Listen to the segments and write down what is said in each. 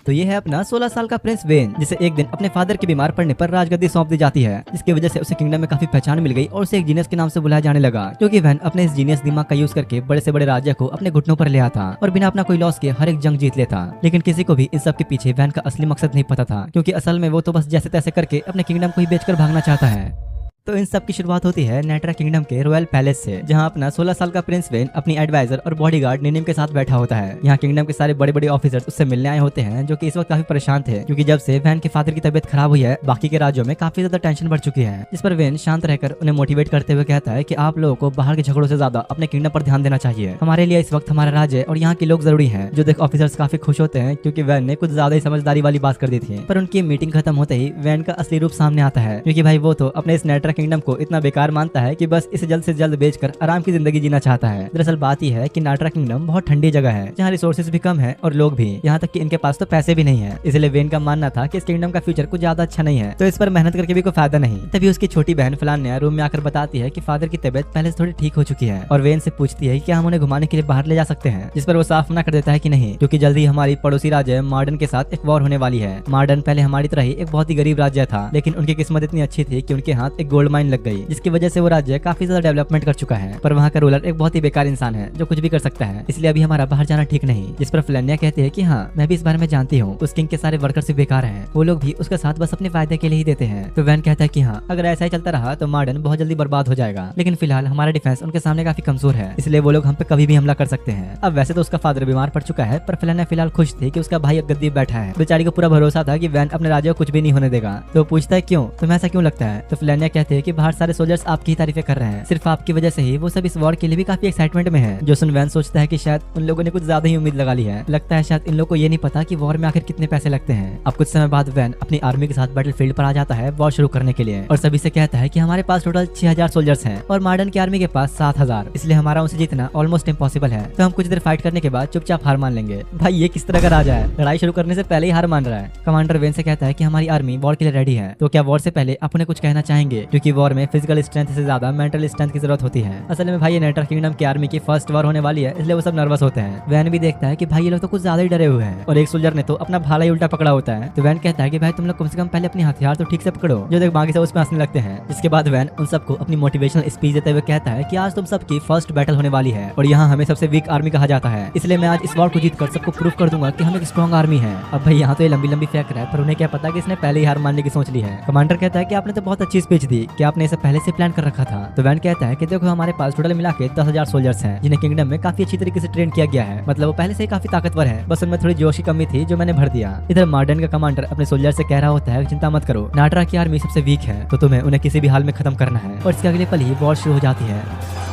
तो ये है अपना 16 साल का प्रिंस वेन, जिसे एक दिन अपने फादर के बीमार पड़ने पर राजगद्दी सौंप दी जाती है, जिसकी वजह से उसे किंगडम में काफी पहचान मिल गई और उसे एक जीनियस के नाम से बुलाया जाने लगा, क्योंकि वैन अपने इस जीनियस दिमाग का यूज करके बड़े से बड़े राज्य को अपने घुटनों पर ले आता और बिना अपना कोई लॉस के हर एक जंग जीत लेता। लेकिन किसी को भी इन सब के पीछे वैन का असली मकसद नहीं पता था, क्योंकि असल में वो तो बस जैसे तैसे करके अपने किंगडम को ही बेचकर भागना चाहता है। तो इन सब की शुरुआत होती है नेट्रा किंगडम के रॉयल पैलेस से, जहां अपना 16 साल का प्रिंस वेन अपनी एडवाइजर और बॉडीगार्ड निनिम के साथ बैठा होता है। यहाँ किंगडम के सारे बड़े बड़े ऑफिसर्स उससे मिलने आए होते हैं, जो कि इस वक्त काफी परेशान थे, क्योंकि जब से वैन के फादर की तबीयत खराब हुई है बाकी के राज्यों में काफी ज्यादा टेंशन बढ़ चुकी है। जिस पर वेन शांत रहकर उन्हें मोटिवेट करते हुए कहता है कि आप लोगों को बाहर के झगड़ों से ज्यादा अपने किंगडम पर ध्यान देना चाहिए। हमारे लिए इस वक्त हमारा राज्य और यहाँ के लोग जरूरी है। जो देख ऑफिसर्स काफी खुश होते हैं, क्योंकि वैन ने कुछ ज्यादा ही समझदारी वाली बात कर दी थी। पर उनकी मीटिंग खत्म होते ही वैन का असली रूप सामने आता है, क्योंकि भाई वो तो अपने इस नेट्रा किंगडम को इतना बेकार मानता है कि बस इसे जल्द से जल्द बेचकर आराम की जिंदगी जीना चाहता है। दरअसल बात यह है कि नाट्रा किंगडम बहुत ठंडी जगह है, जहाँ रिसोर्सेज भी कम है और लोग भी, यहाँ तक कि इनके पास तो पैसे भी नहीं है। इसलिए वेन का मानना था कि इस किंगडम का फ्यूचर कुछ ज्यादा अच्छा नहीं है, तो इस पर मेहनत करके भी कोई फायदा नहीं। तभी उसकी छोटी बहन फलान्या रूम में आकर बताती है कि फादर की तबीयत पहले से थोड़ी ठीक हो चुकी है, और वेन से पूछती है कि क्या हम उन्हें घुमाने के लिए बाहर ले जा सकते हैं, जिस पर वो साफ मना कर देता है कि नहीं, क्योंकि जल्दी हमारी पड़ोसी राज्य मार्डन के साथ एक वॉर होने वाली है। मार्डन पहले हमारी तरह ही एक बहुत ही गरीब राज्य था, लेकिन उनकी किस्मत इतनी अच्छी थी कि उनके हाथ एक गोल्ड माइन लग गई, जिसकी वजह से वो राज्य काफी ज्यादा डेवलपमेंट कर चुका है। पर वहाँ का रूलर एक बहुत ही बेकार इंसान है, जो कुछ भी कर सकता है, इसलिए अभी हमारा बाहर जाना ठीक नहीं। जिस पर फलान्या कहती है कि हाँ, मैं भी इस बारे में जानती हूँ, उस किंग के सारे वर्कर्स भी बेकार हैं, वो लोग भी उसका साथ बस अपने फायदे के लिए ही देते हैं। तो वैन कहता है कि हाँ, अगर ऐसा ही चलता रहा तो मार्डन बहुत जल्दी बर्बाद हो जाएगा, लेकिन फिलहाल हमारा डिफेंस उनके सामने काफी कमजोर है, इसलिए वो लोग हम पे कभी भी हमला कर सकते हैं। अब वैसे तो उसका फादर बीमार पड़ चुका है, पर फलान्या फिलहाल खुश थी कि उसका भाई अब गद्दी बैठा है। बेचारी को पूरा भरोसा था कि वैन अपने राज्य को कुछ भी नहीं होने देगा। तो पूछता है क्यों, तुम्हें ऐसा क्यों लगता है? तो फलान्या कहते हैं कि बाहर सारे सोल्जर्स आपकी ही तारीफें कर रहे हैं, सिर्फ आपकी वजह से ही वो सब इस वॉर के लिए भी काफी एक्साइटमेंट में है। जो सुन वैन सोचता है कि शायद उन लोगों ने कुछ ज्यादा ही उम्मीद लगा ली है, लगता है शायद इन लोगों को ये नहीं पता कि वॉर में आखिर कितने पैसे लगते हैं। अब कुछ समय बाद वैन अपनी आर्मी के साथ बैटलफील्ड पर आ जाता है वॉर शुरू करने के लिए, और सभी से कहता है कि हमारे पास टोटल 6000 सोल्जर्स हैं और मार्डन की आर्मी के पास 7000, इसलिए हमारा उनसे जीतना ऑलमोस्ट इम्पॉसिबल है। तो हम कुछ देर फाइट करने के बाद चुपचाप हार मान लेंगे। भाई ये किस तरह का राजा है, लड़ाई शुरू करने से पहले ही हार मान रहा है। कमांडर वेन से कहता है कि हमारी आर्मी वॉर के लिए रेडी है, तो क्या वॉर से पहले आप उन्हें कुछ कहना चाहेंगे, क्योंकि वॉर में फिजिकल स्ट्रेंथ से ज्यादा मेंटल स्ट्रेंथ की जरूरत होती है। असल में भाई ये नेट्रा किंगडम की आर्मी की फर्स्ट वॉर होने वाली है, इसलिए वो सब नर्वस होते हैं। वैन भी देखता है कि भाई ये लोग तो कुछ ज्यादा ही डरे हुए हैं, और एक सोल्जर ने तो अपना भाला ही उल्टा पकड़ा होता है। तो वैन कहता है कि भाई तुम लोग कम से कम पहले अपने हथियार तो ठीक से पकड़ो। जो देख बाकी सब उस पर हंसने लगते हैं। जिसके बाद वैन उन सबको अपनी मोटिवेशनल स्पीच देते हुए कहता है कि आज तुम सबकी फर्स्ट बैटल होने वाली है, और यहाँ हमें सबसे वीक आर्मी कहा जाता है, इसलिए मैं आज इस वॉर को जीतकर सबको प्रूव कर दूंगा कि हम एक स्ट्रॉन्ग आर्मी है। अब भाई यहाँ तो ये लंबी लंबी फेंक रहा है, पर उन्हें क्या पता कि इसने पहले ही हार मानने की सोच ली है। कमांडर कहता है कि आपने तो बहुत अच्छी स्पीच दी, कि आपने इसे पहले से प्लान कर रखा था। तो वैन कहता है कि देखो हमारे पास टोटल मिला के 10,000 सोल्जर्स हैं, जिन्हें किंगडम में काफी अच्छी तरीके से ट्रेन किया गया है, मतलब वो पहले से ही काफी ताकतवर है, बस उनमें थोड़ी जोश की कमी थी जो मैंने भर दिया। इधर मार्डन का कमांडर अपने सोल्जर से कह रहा होता है चिंता मत करो, नाट्रा की आर्मी सबसे वीक है, तो तुम्हें उन्हें किसी भी हाल में खत्म करना है। और इसके अगले पल ही वॉर शुरू हो जाती है।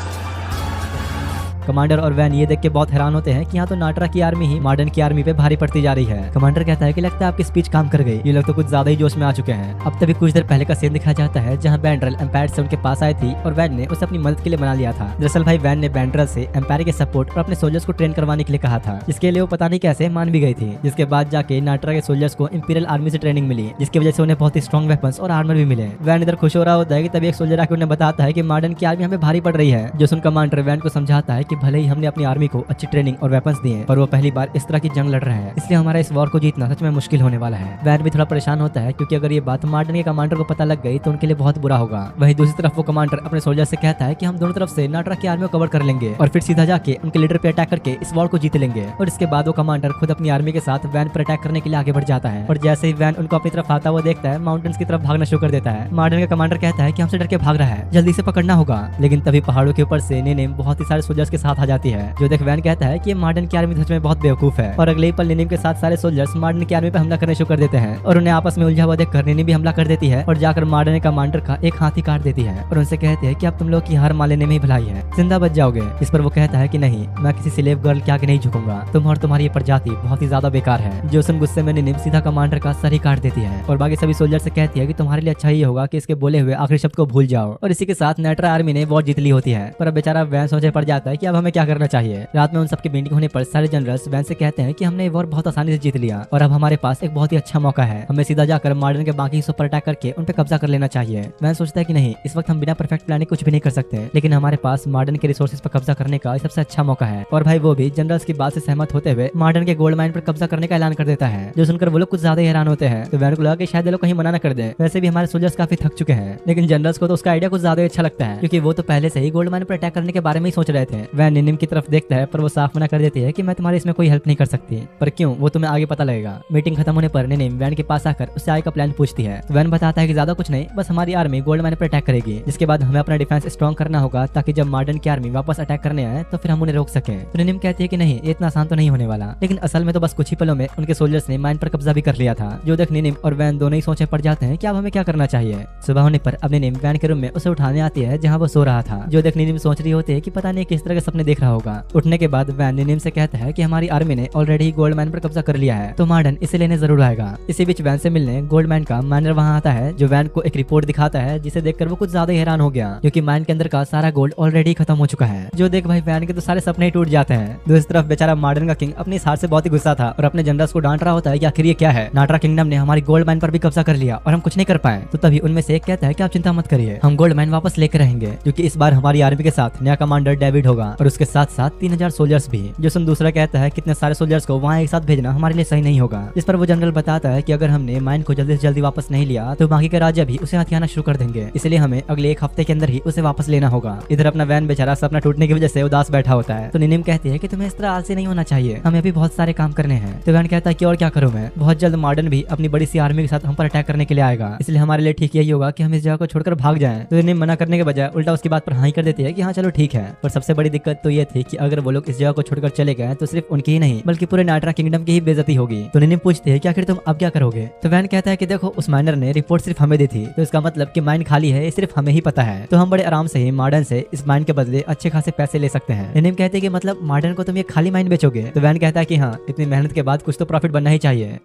कमांडर और वैन ये देख के बहुत हैरान होते हैं कि यहाँ तो नाट्रा की आर्मी ही मार्डन की आर्मी पे भारी पड़ती जा रही है। कमांडर कहता है कि लगता है आपकी स्पीच काम कर गई, ये लोग तो कुछ ज्यादा ही जोश में आ चुके हैं। अब तभी कुछ देर पहले का सीन दिखाया जाता है, जहाँ बैंड्रल एम्पायर से उनके पास आई थी और वैन ने उसे अपनी मदद के लिए बना लिया था। दरअसल भाई वैन ने बैंड्रल से एम्पायर के सपोर्ट और अपने सोल्जर्स को ट्रेन करवाने के लिए कहा था, जिसके लिए वो पता नहीं कैसे मान भी गई थी। जिसके बाद जाके नाट्रा के सोल्जर्स को इंपीरियल आर्मी से ट्रेनिंग मिली, जिसकी वजह से उन्हें बहुत ही स्ट्रॉन्ग वेपन्स और आर्मर भी मिले। वैन इधर खुश हो रहा होता है कि तभी एक सोल्जर आके उन्हें बताता है कि मार्डन की आर्मी हमें भारी पड़ रही है। जो सुन कमांडर वैन को समझाता है कि भले ही हमने अपनी आर्मी को अच्छी ट्रेनिंग और वेपन्स दिए, पर वो पहली बार इस तरह की जंग लड़ रहे हैं, इसलिए हमारा इस वॉर को जीतना सच में मुश्किल होने वाला है। वैन भी थोड़ा परेशान होता है, क्योंकि अगर ये बात मार्डन के कमांडर को पता लग गई तो उनके लिए बहुत बुरा होगा। वहीं दूसरी तरफ वो कमांडर अपने सोल्जर से कहता है कि हम दोनों तरफ से नाट्रा की आर्मी को कवर कर लेंगे और फिर सीधा जाके उनके लीडर पे अटैक करके इस वॉर को जीत लेंगे। और इसके बाद वो कमांडर खुद अपनी आर्मी के साथ वैन पर अटैक करने के लिए आगे बढ़ जाता है, और जैसे ही वैन उनको अपनी तरफ आता हुआ देखता है, माउंटेन्स की तरफ भागना शुरू कर देता है। मार्डन का कमांडर कहता है कि हमसे डर के भाग रहा है, जल्दी से पकड़ना होगा। लेकिन तभी पहाड़ों के ऊपर से निनिम बहुत ही सारे सोल्जर्स के साथ आ जाती है। जो देख वैन कहता है कि मार्डन की आर्मी सच में बहुत बेवकूफ है, और अगले ही पल निनिम के साथ सारे सोल्जर्स मार्डन की आर्मी पे हमला करने शुरू कर देते हैं, और उन्हें आपस में उलझा हुआ देखकर निनिम भी हमला कर देती है और जाकर मार्डन के कमांडर का एक हाथ ही काट देती है, और उनसे कहते हैं कि अब तुम लोग की हार मान लेने में ही भलाई है, जिंदा बच जाओगे। इस पर वो कहता है कि नहीं, मैं किसी स्लेव गर्ल के आगे नहीं झुकूंगा, तुम और तुम्हारी ये प्रजाति बहुत ही ज्यादा बेकार है। जो सुन गुस्से में निनिम सीधा कमांडर का सर ही काट देती है, और बाकी सभी सोल्जर से कहती है कि तुम्हारे लिए अच्छा ही होगा कि इसके बोले हुए आखिरी शब्द को भूल जाओ। और इसी के साथ नाट्रा आर्मी ने वॉर जीत ली होती है। पर अब बेचारा वैन सोचे पड़ जाता है कि अब हमें क्या करना चाहिए। रात में उन सबकी मीटिंग होने पर सारे जनरल्स वैन से कहते हैं कि हमने ये वॉर बहुत आसानी से जीत लिया और अब हमारे पास एक बहुत ही अच्छा मौका है, हमें सीधा जाकर मॉडर्न के बाकी हिस्सों पर अटैक करके उन पे कब्जा कर लेना चाहिए। वैन सोचता है कि नहीं, इस वक्त हम बिना परफेक्ट प्लानिंग कुछ भी नहीं कर सकते, लेकिन हमारे पास मॉडर्न के रिसोर्सेज पर कब्जा करने का सबसे अच्छा मौका है। और भाई वो भी जनरल्स की बात से सहमत होते हुए मॉडर्न के गोल्ड माइन पर कब्जा करने का ऐलान कर देता है, जो सुनकर वो लोग कुछ ज्यादा हैरान होते हैं। तो वैन को लगा कि शायद ये लोग कहीं मना न कर दे, वैसे भी हमारे सोल्जर्स काफी थक चुके हैं। लेकिन जनरल्स को तो उसका आइडिया कुछ ज्यादा अच्छा लगता है, क्योंकि वो तो पहले से ही गोल्ड माइन पर अटैक करने के बारे में ही सोच रहे थे। वैन निनिम की तरफ देखता है पर वो साफ मना कर देती है कि मैं तुम्हारी इसमें कोई हेल्प नहीं कर सकती। पर क्यों, वो तुम्हें आगे पता लगेगा। मीटिंग खत्म होने पर निनिम वैन के पास आकर उससे आगे का प्लान पूछती है। वैन बताता है कि ज्यादा कुछ नहीं, बस हमारी आर्मी गोल्ड माइन पर अटैक करेगी, जिसके बाद हमें अपना डिफेंस स्ट्रॉन्ग करना होगा ताकि जब मॉडर्न की आर्मी वापस अटैक करने आए तो फिर हम उन्हें रोक सके। तो निनिम कहती है कि नहीं, ये इतना आसान तो नहीं होने वाला। लेकिन असल में तो बस कुछ ही पलों में उनके सोल्जर्स ने माइन पर कब्जा भी कर लिया था। जो देख निनिम और वैन दोनों ही सोचे पड़ जाते हैं कि अब हमें क्या करना चाहिए। सुबह होने पर अब निनिम वैन के रूम में उसे उठाने आती है जहाँ वो सो रहा था। जो देख निनिम सोच रही होती है कि पता नहीं किस तरह के सपने देख रहा होगा। उठने के बाद वैन निनिम से कहता है कि हमारी आर्मी ने ऑलरेडी गोल्ड माइन पर कब्जा कर लिया है, तो मॉडर्न इसे लेने जरूर आएगा। इसी बीच वैन से मिलने गोल्ड माइन का माइनर वहाँ आता है, जो वैन को एक रिपोर्ट दिखाता है, जिसे देखकर वो कुछ ज्यादा हैरान हो गया, क्योंकि माइन के अंदर का सारा गोल्ड ऑलरेडी खत्म हो चुका है। जो देख भाई वैन के तो सारे सपने ही टूट जाते हैं। दूसरी तरफ बेचारा मॉडर्न का किंग अपनी इस हार से बहुत ही गुस्सा था और अपने जनरल्स को डांट रहा होता है कि आखिर ये क्या है, नाटरा किंगडम ने हमारी गोल्ड माइन पर भी कब्जा कर लिया और हम कुछ नहीं कर पाए। तो तभी उनमें से एक कहता है कि आप चिंता मत करिए, हम गोल्ड माइन वापस लेकर रहेंगे, क्योंकि इस बार हमारी आर्मी के साथ नया कमांडर डेविड होगा और उसके साथ साथ 3000 सोल्जर्स भी। जो सुन दूसरा कहता है कितने सारे सोल्जर्स को वहाँ एक साथ भेजना हमारे लिए सही नहीं होगा। इस पर वो जनरल बताता है कि अगर हमने माइन को जल्दी से जल्दी वापस नहीं लिया तो बाकी के राज्य भी उसे हथियाना शुरू कर देंगे, इसलिए हमें अगले एक हफ्ते के अंदर ही उसे वापस लेना होगा। इधर अपना वैन बेचारा सपना टूटने की वजह से उदास बैठा होता है। तो निनिम कहती है कि तुम्हें इस तरह आलसी नहीं होना चाहिए, हमें अभी बहुत सारे काम करने हैं। तो वैन कहता है कि और क्या करूं मैं, बहुत जल्द मॉडर्न भी अपनी बड़ी सी आर्मी के साथ हम पर अटैक करने के लिए आएगा, इसलिए हमारे लिए ठीक यही होगा कि हम इस जगह को छोड़कर भाग जाएं। तो निनिम मना करने के बजाय उल्टा उसकी बात पर हाँ कर देती है कि हाँ चलो ठीक है। पर सबसे बड़ी दिक्कत तो ये थी कि अगर वो लोग इस जगह को छोड़कर चले गए तो सिर्फ उनकी ही नहीं बल्कि पूरे नाटरा किंगडम की ही बेइज्जती होगी। तो निनिम पूछती है कि आखिर तुम अब क्या करोगे। तो वैन कहता है कि देखो, उस माइनर ने रिपोर्ट सिर्फ हमें दी थी, तो इसका मतलब कि माइन खाली है ये सिर्फ हमें ही पता है, तो हम बड़े आराम से ही मॉडर्न से इस माइन के बदले अच्छे खासे पैसे ले सकते हैं। निनिम कहते हैं कि मतलब मॉडर्न को तुम ये खाली माइन बेचोगे। तो वैन कहता है कि हाँ, इतनी मेहनत के बाद कुछ तो प्रॉफिट बनना ही चाहिए।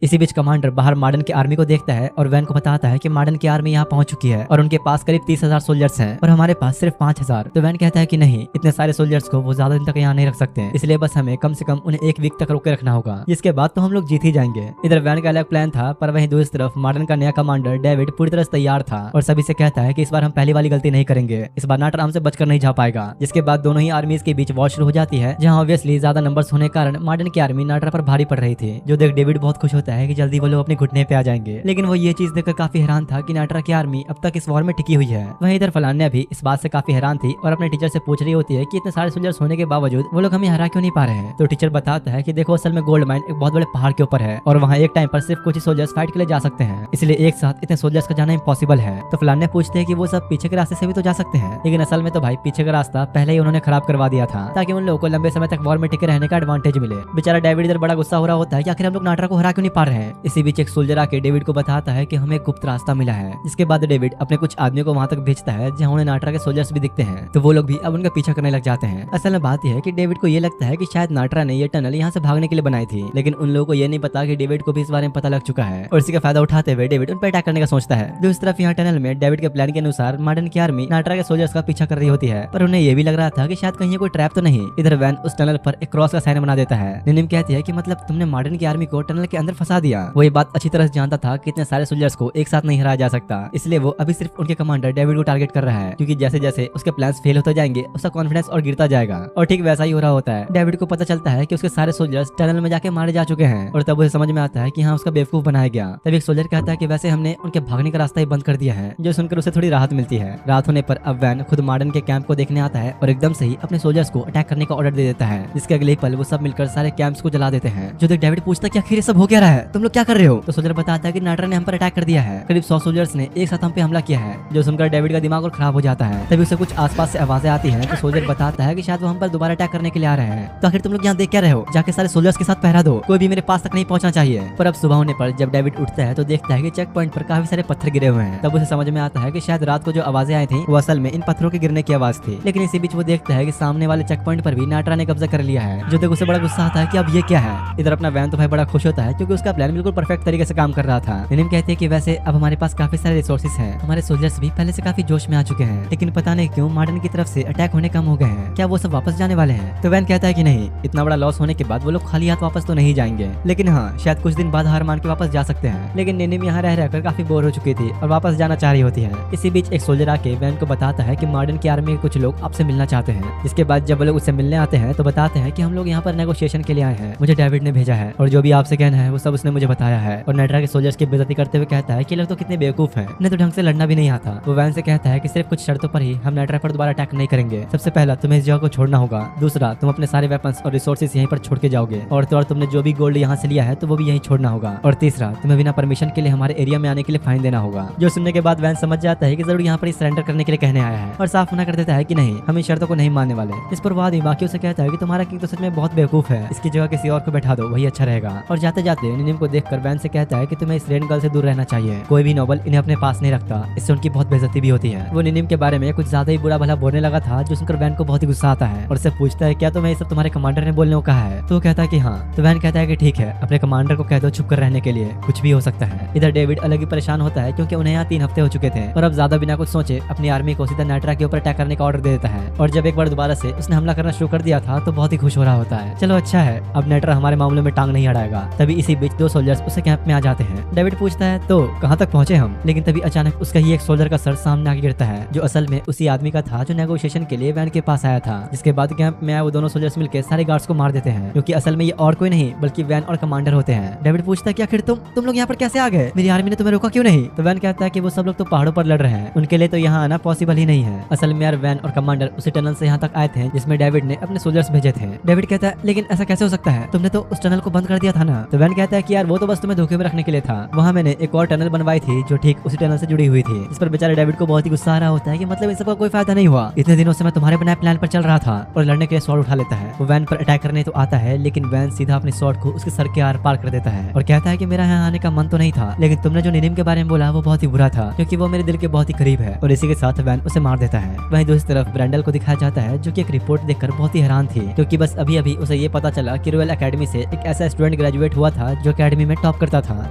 इसी बीच कमांडर बाहर मॉडर्न की आर्मी को देखता है और वैन को बताता है कि मॉडर्न की आर्मी यहाँ पहुंच चुकी है और उनके पास करीब 30,000 सोल्जर्स हैं और हमारे पास सिर्फ 5,000। तो वैन कहता है कि नहीं, इतने सारे सोल्जर्स को वो ज्यादा दिन तक यहाँ नहीं रख सकते, इसलिए बस हमें कम से कम उन्हें एक वीक तक रोके रखना होगा, जिसके बाद तो हम लोग जीत ही जाएंगे। इधर वैन का अलग प्लान था, पर वहीं दूसरी तरफ मॉडर्न का नया कमांडर डेविड पूरी तरह से तैयार था और सभी से कहता है कि इस बार हम पहली वाली गलती नहीं करेंगे, इस बार नाटरा हमसे बचकर नहीं जा पाएगा। जिसके बाद दोनों ही आर्मीज के बीच वॉर शुरू हो जाती है, जहाँ ऑब्वियसली ज्यादा नंबर्स होने के कारण मॉडर्न की आर्मी नाटरा पर भारी पड़ रही थी। जो देख डेविड बहुत खुश होता है कि जल्दी वो लोग अपने घुटने पे आ जाएंगे, लेकिन वो ये चीज देखकर काफी हैरान था कि नाटरा की आर्मी अब तक इस वॉर में टिकी हुई है। वहीं इधर फलान्या भी इस बात से काफी हैरान थी और अपने टीचर से पूछ रही होती है कि इतने सारे सोल्जर्स होने के बावजूद वो लोग हमें हरा क्यों नहीं पा रहे हैं। तो टीचर बताता है कि देखो, असल में गोल्ड माइन एक बहुत बड़े पहाड़ के ऊपर है और वहाँ एक टाइम पर सिर्फ कुछ ही सोल्जर्स फाइट के लिए जा सकते हैं, इसलिए एक साथ इतने सोल्जर्स का जाना इम्पॉसिबल है। तो फलान्या पूछते हैं कि वो सब पीछे के रास्ते से भी तो जा सकते हैं, लेकिन असल में तो भाई पीछे का रास्ता पहले ही उन्होंने खराब करवा दिया था ताकि उन लोगों को लंबे समय तक वॉर में टिके रहने का एडवांटेज मिले। बेचारा डेविड इधर बड़ा गुस्सा हो रहा होता है कि आखिर हम लोग नाटरा को हरा क्यों नहीं पा रहे हैं। इसी बीच एक सोल्जर आके डेविड को बताता है कि हमें एक गुप्त रास्ता मिला है, जिसके बाद डेविड अपने कुछ आदमियों को वहां तक भेजता है जहां उन्हें नाटरा के सोल्जर्स भी दिखते हैं, तो वो लोग भी अब उनका पीछा करने लग जाते हैं। असल में बात यह है कि डेविड को ये लगता है कि शायद नाटरा ने ये टनल यहाँ से भागने के लिए बनाई थी, लेकिन उन लोगों को ये नहीं पता कि डेविड को भी इस बारे में पता लग चुका है और इसी का फायदा उठाते हुए डेविड उन पर अटैक करने का सोचता है। दूसरी तरफ यहाँ टनल में डेविड के प्लान के अनुसार मॉडर्न की आर्मी नाटरा के सोल्जर्स का पीछा कर रही होती है, पर उन्हें ये भी लग रहा था कि शायद कहीं कोई ट्रैप तो नहीं। इधर वैन उस टनल पर एक क्रॉस का साइन बना देता है। निनिम कहती है कि मतलब तुमने मॉडर्न की आर्मी को टनल के अंदर फंसा दिया। वो ये बात अच्छी तरह से जानता था कि इतने सारे सोल्जर्स को एक साथ नहीं हराया जा सकता, इसलिए वो अभी सिर्फ उनके कमांडर डेविड को टारगेट कर रहा है, क्योंकि जैसे जैसे उसके प्लान्स फेल होते जाएंगे उसका कॉन्फिडेंस और गिरता जाएगा। और ठीक वैसा ही हो रहा होता है। डेविड को पता चलता है कि उसके सारे सोल्जर्स टनल में जाके मारे जा चुके हैं और तब उसे समझ में आता है कि हाँ, उसका बेवकूफ बनाया गया। तब एक सोल्जर कहता है कि वैसे हमने उनके भागने का रास्ता ही बंद कर दिया है, जो सुनकर उसे थोड़ी राहत मिलती है। रात होने पर अब वैन खुद मॉडर्न के कैंप को देखने आता है और एकदम से ही अपने सोल्जर्स को अटैक करने का ऑर्डर दे देता है, जिसके अगले पल वो सब मिलकर सारे कैंप्स को जला देते हैं। जो देख डेविड पूछता है कि आखिर ये सब हो क्या रहा है, तुम लोग क्या कर रहे हो। तो सोल्जर बताता है कि नाटरा ने हम पर अटैक कर दिया है, करीब 100 सोल्जर्स ने एक साथ हम पे हमला किया है। जो सुनकर डेविड का दिमाग और खराब हो जाता है। तभी उसे कुछ आसपास से आवाजें आती हैं, तो सोल्जर बताता है कि शायद वो हम पर दोबारा अटैक करने के लिए आ रहे हैं। तो आखिर तुम लोग यहाँ देख क्या रहे हो, जाके सारे सोल्जर्स के साथ पहरा दो, कोई भी मेरे पास तक नहीं पहुंचना चाहिए। पर अब सुबह होने पर जब डेविड उठता है तो देखता है कि चेक पॉइंट पर काफी सारे पत्थर गिरे हुए हैं। तब उसे समझ में आता है कि शायद रात को जो आवाजें आई थी वो असल में इन पत्थरों के गिरने की आवाज थी। लेकिन इसी बीच वो देखता है कि सामने वाले चेक पॉइंट पर भी नाटरा ने कब्जा कर लिया है। जो देख उसे बड़ा गुस्सा आता है कि अब ये क्या है। इधर अपना वैन तो भाई बड़ा खुश होता है क्योंकि उसका प्लान बिल्कुल परफेक्ट तरीके से काम कर रहा था। निनिम कहती है कि वैसे अब हमारे पास काफी सारे रिसोर्सेज हैं, हमारे सोल्जर्स भी पहले से काफी जोश में आ चुके हैं, लेकिन पता नहीं क्यों मार्डन की तरफ से अटैक होने कम हो गए हैं। क्या वो सब वापस जाने वाले हैं? तो वैन कहता है कि नहीं, इतना बड़ा लॉस होने के बाद वो लोग खाली हाथ वापस तो नहीं जाएंगे, लेकिन हाँ शायद कुछ दिन बाद हार मान के वापस जा सकते हैं। लेकिन निनिम यहाँ रह रहकर काफी बोर हो चुकी थी और वापस जाना चाह रही होती है। इसी बीच एक सोल्जर आके वैन को बताता है कि मार्डन की आर्मी के कुछ लोग आपसे मिलना चाहते हैं। जिसके बाद जब वो लोग उससे मिलने आते हैं तो बताते हैं कि हम लोग यहाँ पर नेगोशिएशन के लिए आए हैं, मुझे डेविड ने भेजा है और जो भी आपसे कहना है वो सब उसने मुझे बताया है। और नेट्रा के सोल्जर्स की बेइज्जती करते हुए कहता है कि लोग तो कितने बेवकूफ हैं, उन्हें तो ढंग से लड़ना भी नहीं आता। वो वैन से कहता है कि सिर्फ कुछ शर्तों पर ही हम नेट्रा पर दोबारा अटैक नहीं करेंगे। सबसे पहला तुम्हें इस जगह को छोड़ना होगा, दूसरा तुम अपने सारे वेपन्स और रिसोर्सेज यहीं पर छोड़ के जाओगे, और तो और तुमने जो भी गोल्ड यहाँ से लिया है तो वो भी यहीं छोड़ना होगा, और तीसरा तुम्हें बिना परमिशन के लिए हमारे एरिया में आने के लिए फाइन देना होगा। जो सुनने के बाद वैन समझ जाता है कि जरूर यहाँ पर सरेंडर करने के लिए कहने आया है और साफ मना कर देता है कि नहीं, हम इन शर्तों को नहीं मानने वाले। इस पर वादी बाकी उसे कहता है कि तुम्हारा किंग तो सच में बहुत बेवकूफ है, इसकी जगह किसी और को बैठा दो, वही अच्छा रहेगा। और जाते जाते निनिम को देखकर वैन से कहता है कि तुम्हें इस रेन गर्ल से दूर रहना चाहिए, कोई भी नोबल इन्हें अपने पास नहीं रखता, इससे उनकी बहुत बेइज्जती भी होती है। वो निनिम के बारे में कुछ ज्यादा ही बुरा भला बोलने लगा था, जो सुनकर वैन को बहुत ही गुस्सा आता है और उससे पूछता है क्या तुम्हें ये सब तुम्हारे कमांडर ने बोलने को कहा है? तो वो कहता है कि हाँ। तो वैन कहता है कि ठीक है, अपने कमांडर को कह दो चुप कर रहने के लिए, कुछ भी हो सकता है। इधर डेविड अलग ही परेशान होता है क्योंकि उन्हें यहाँ 3 हफ्ते हो चुके थे और अब ज्यादा बिना कुछ सोचे अपनी आर्मी को सीधा नेट्रा के ऊपर अटैक करने का ऑर्डर दे देता है। और जब एक बार दोबारा से उसने हमला करना शुरू कर दिया था तो बहुत ही खुश हो रहा होता है। चलो अच्छा है, अब नेट्रा हमारे मामले में टांग नहीं अड़ाएगा। तभी इसी बीच 2 सोल्जर्स उसके कैंप में आ जाते हैं। डेविड पूछता है तो कहाँ तक पहुंचे हम, लेकिन तभी अचानक उसका ही एक सोल्जर का सर सामने आके गिरता है, जो असल में उसी आदमी का था जो नेगोशिएशन के लिए वैन के पास आया था। जिसके बाद कैंप में आए वो दोनों सोल्जर्स मिलकर सारे गार्ड्स को मार देते हैं, क्योंकि असल में ये और कोई नहीं बल्कि वैन और कमांडर होते हैं। डेविड पूछता है कि आखिर तुम लोग यहाँ पर कैसे आ गए, मेरी आर्मी ने तुम्हें रोका क्यों नहीं? तो वैन कहता है कि वो सब लोग तो पहाड़ों पर लड़ रहे हैं, उनके लिए तो यहाँ आना पॉसिबल ही नहीं है। असल में यार वैन और कमांडर उसी टनल से यहाँ तक आए थे जिसमें डेविड ने अपने सोल्जर्स भेजे थे। डेविड कहता है लेकिन ऐसा कैसे हो सकता है, तुमने तो उस टनल को बंद कर दिया था ना? तो वैन कहता है कि यार वो तो बस तुम्हें धोखे में रखने के लिए था, वहाँ मैंने एक और टनल बनवाई थी जो ठीक उसी टनल से जुड़ी हुई थी। इस पर बेचारे डेविड को बहुत ही गुस्सा आ रहा होता है कि मतलब इस सबका कोई फायदा नहीं हुआ, इतने दिनों से मैं तुम्हारे बनाए प्लान पर चल रहा था। और लड़ने के लिए स्वॉर्ड उठा लेता है। वो वैन पर अटैक करने तो आता है, लेकिन वैन सीधा अपने स्वॉर्ड को उसके सर के आर पार कर देता है और कहता है कि मेरा यहाँ आने का मन तो नहीं था, लेकिन तुमने जो निनिम के बारे में बोला वो बहुत ही बुरा था, क्योंकि वो मेरे दिल के बहुत ही करीब है। और इसी के साथ वैन उसे मार देता है। वहीं दूसरी तरफ ब्रैंडल को दिखाया जाता है, जो कि एक रिपोर्ट देखकर बहुत ही हैरान थी, क्योंकि बस अभी अभी उसे ये पता चला कि रॉयल एकेडमी से एक ऐसा स्टूडेंट ग्रेजुएट हुआ था जो एकेडमी में टॉप करता था,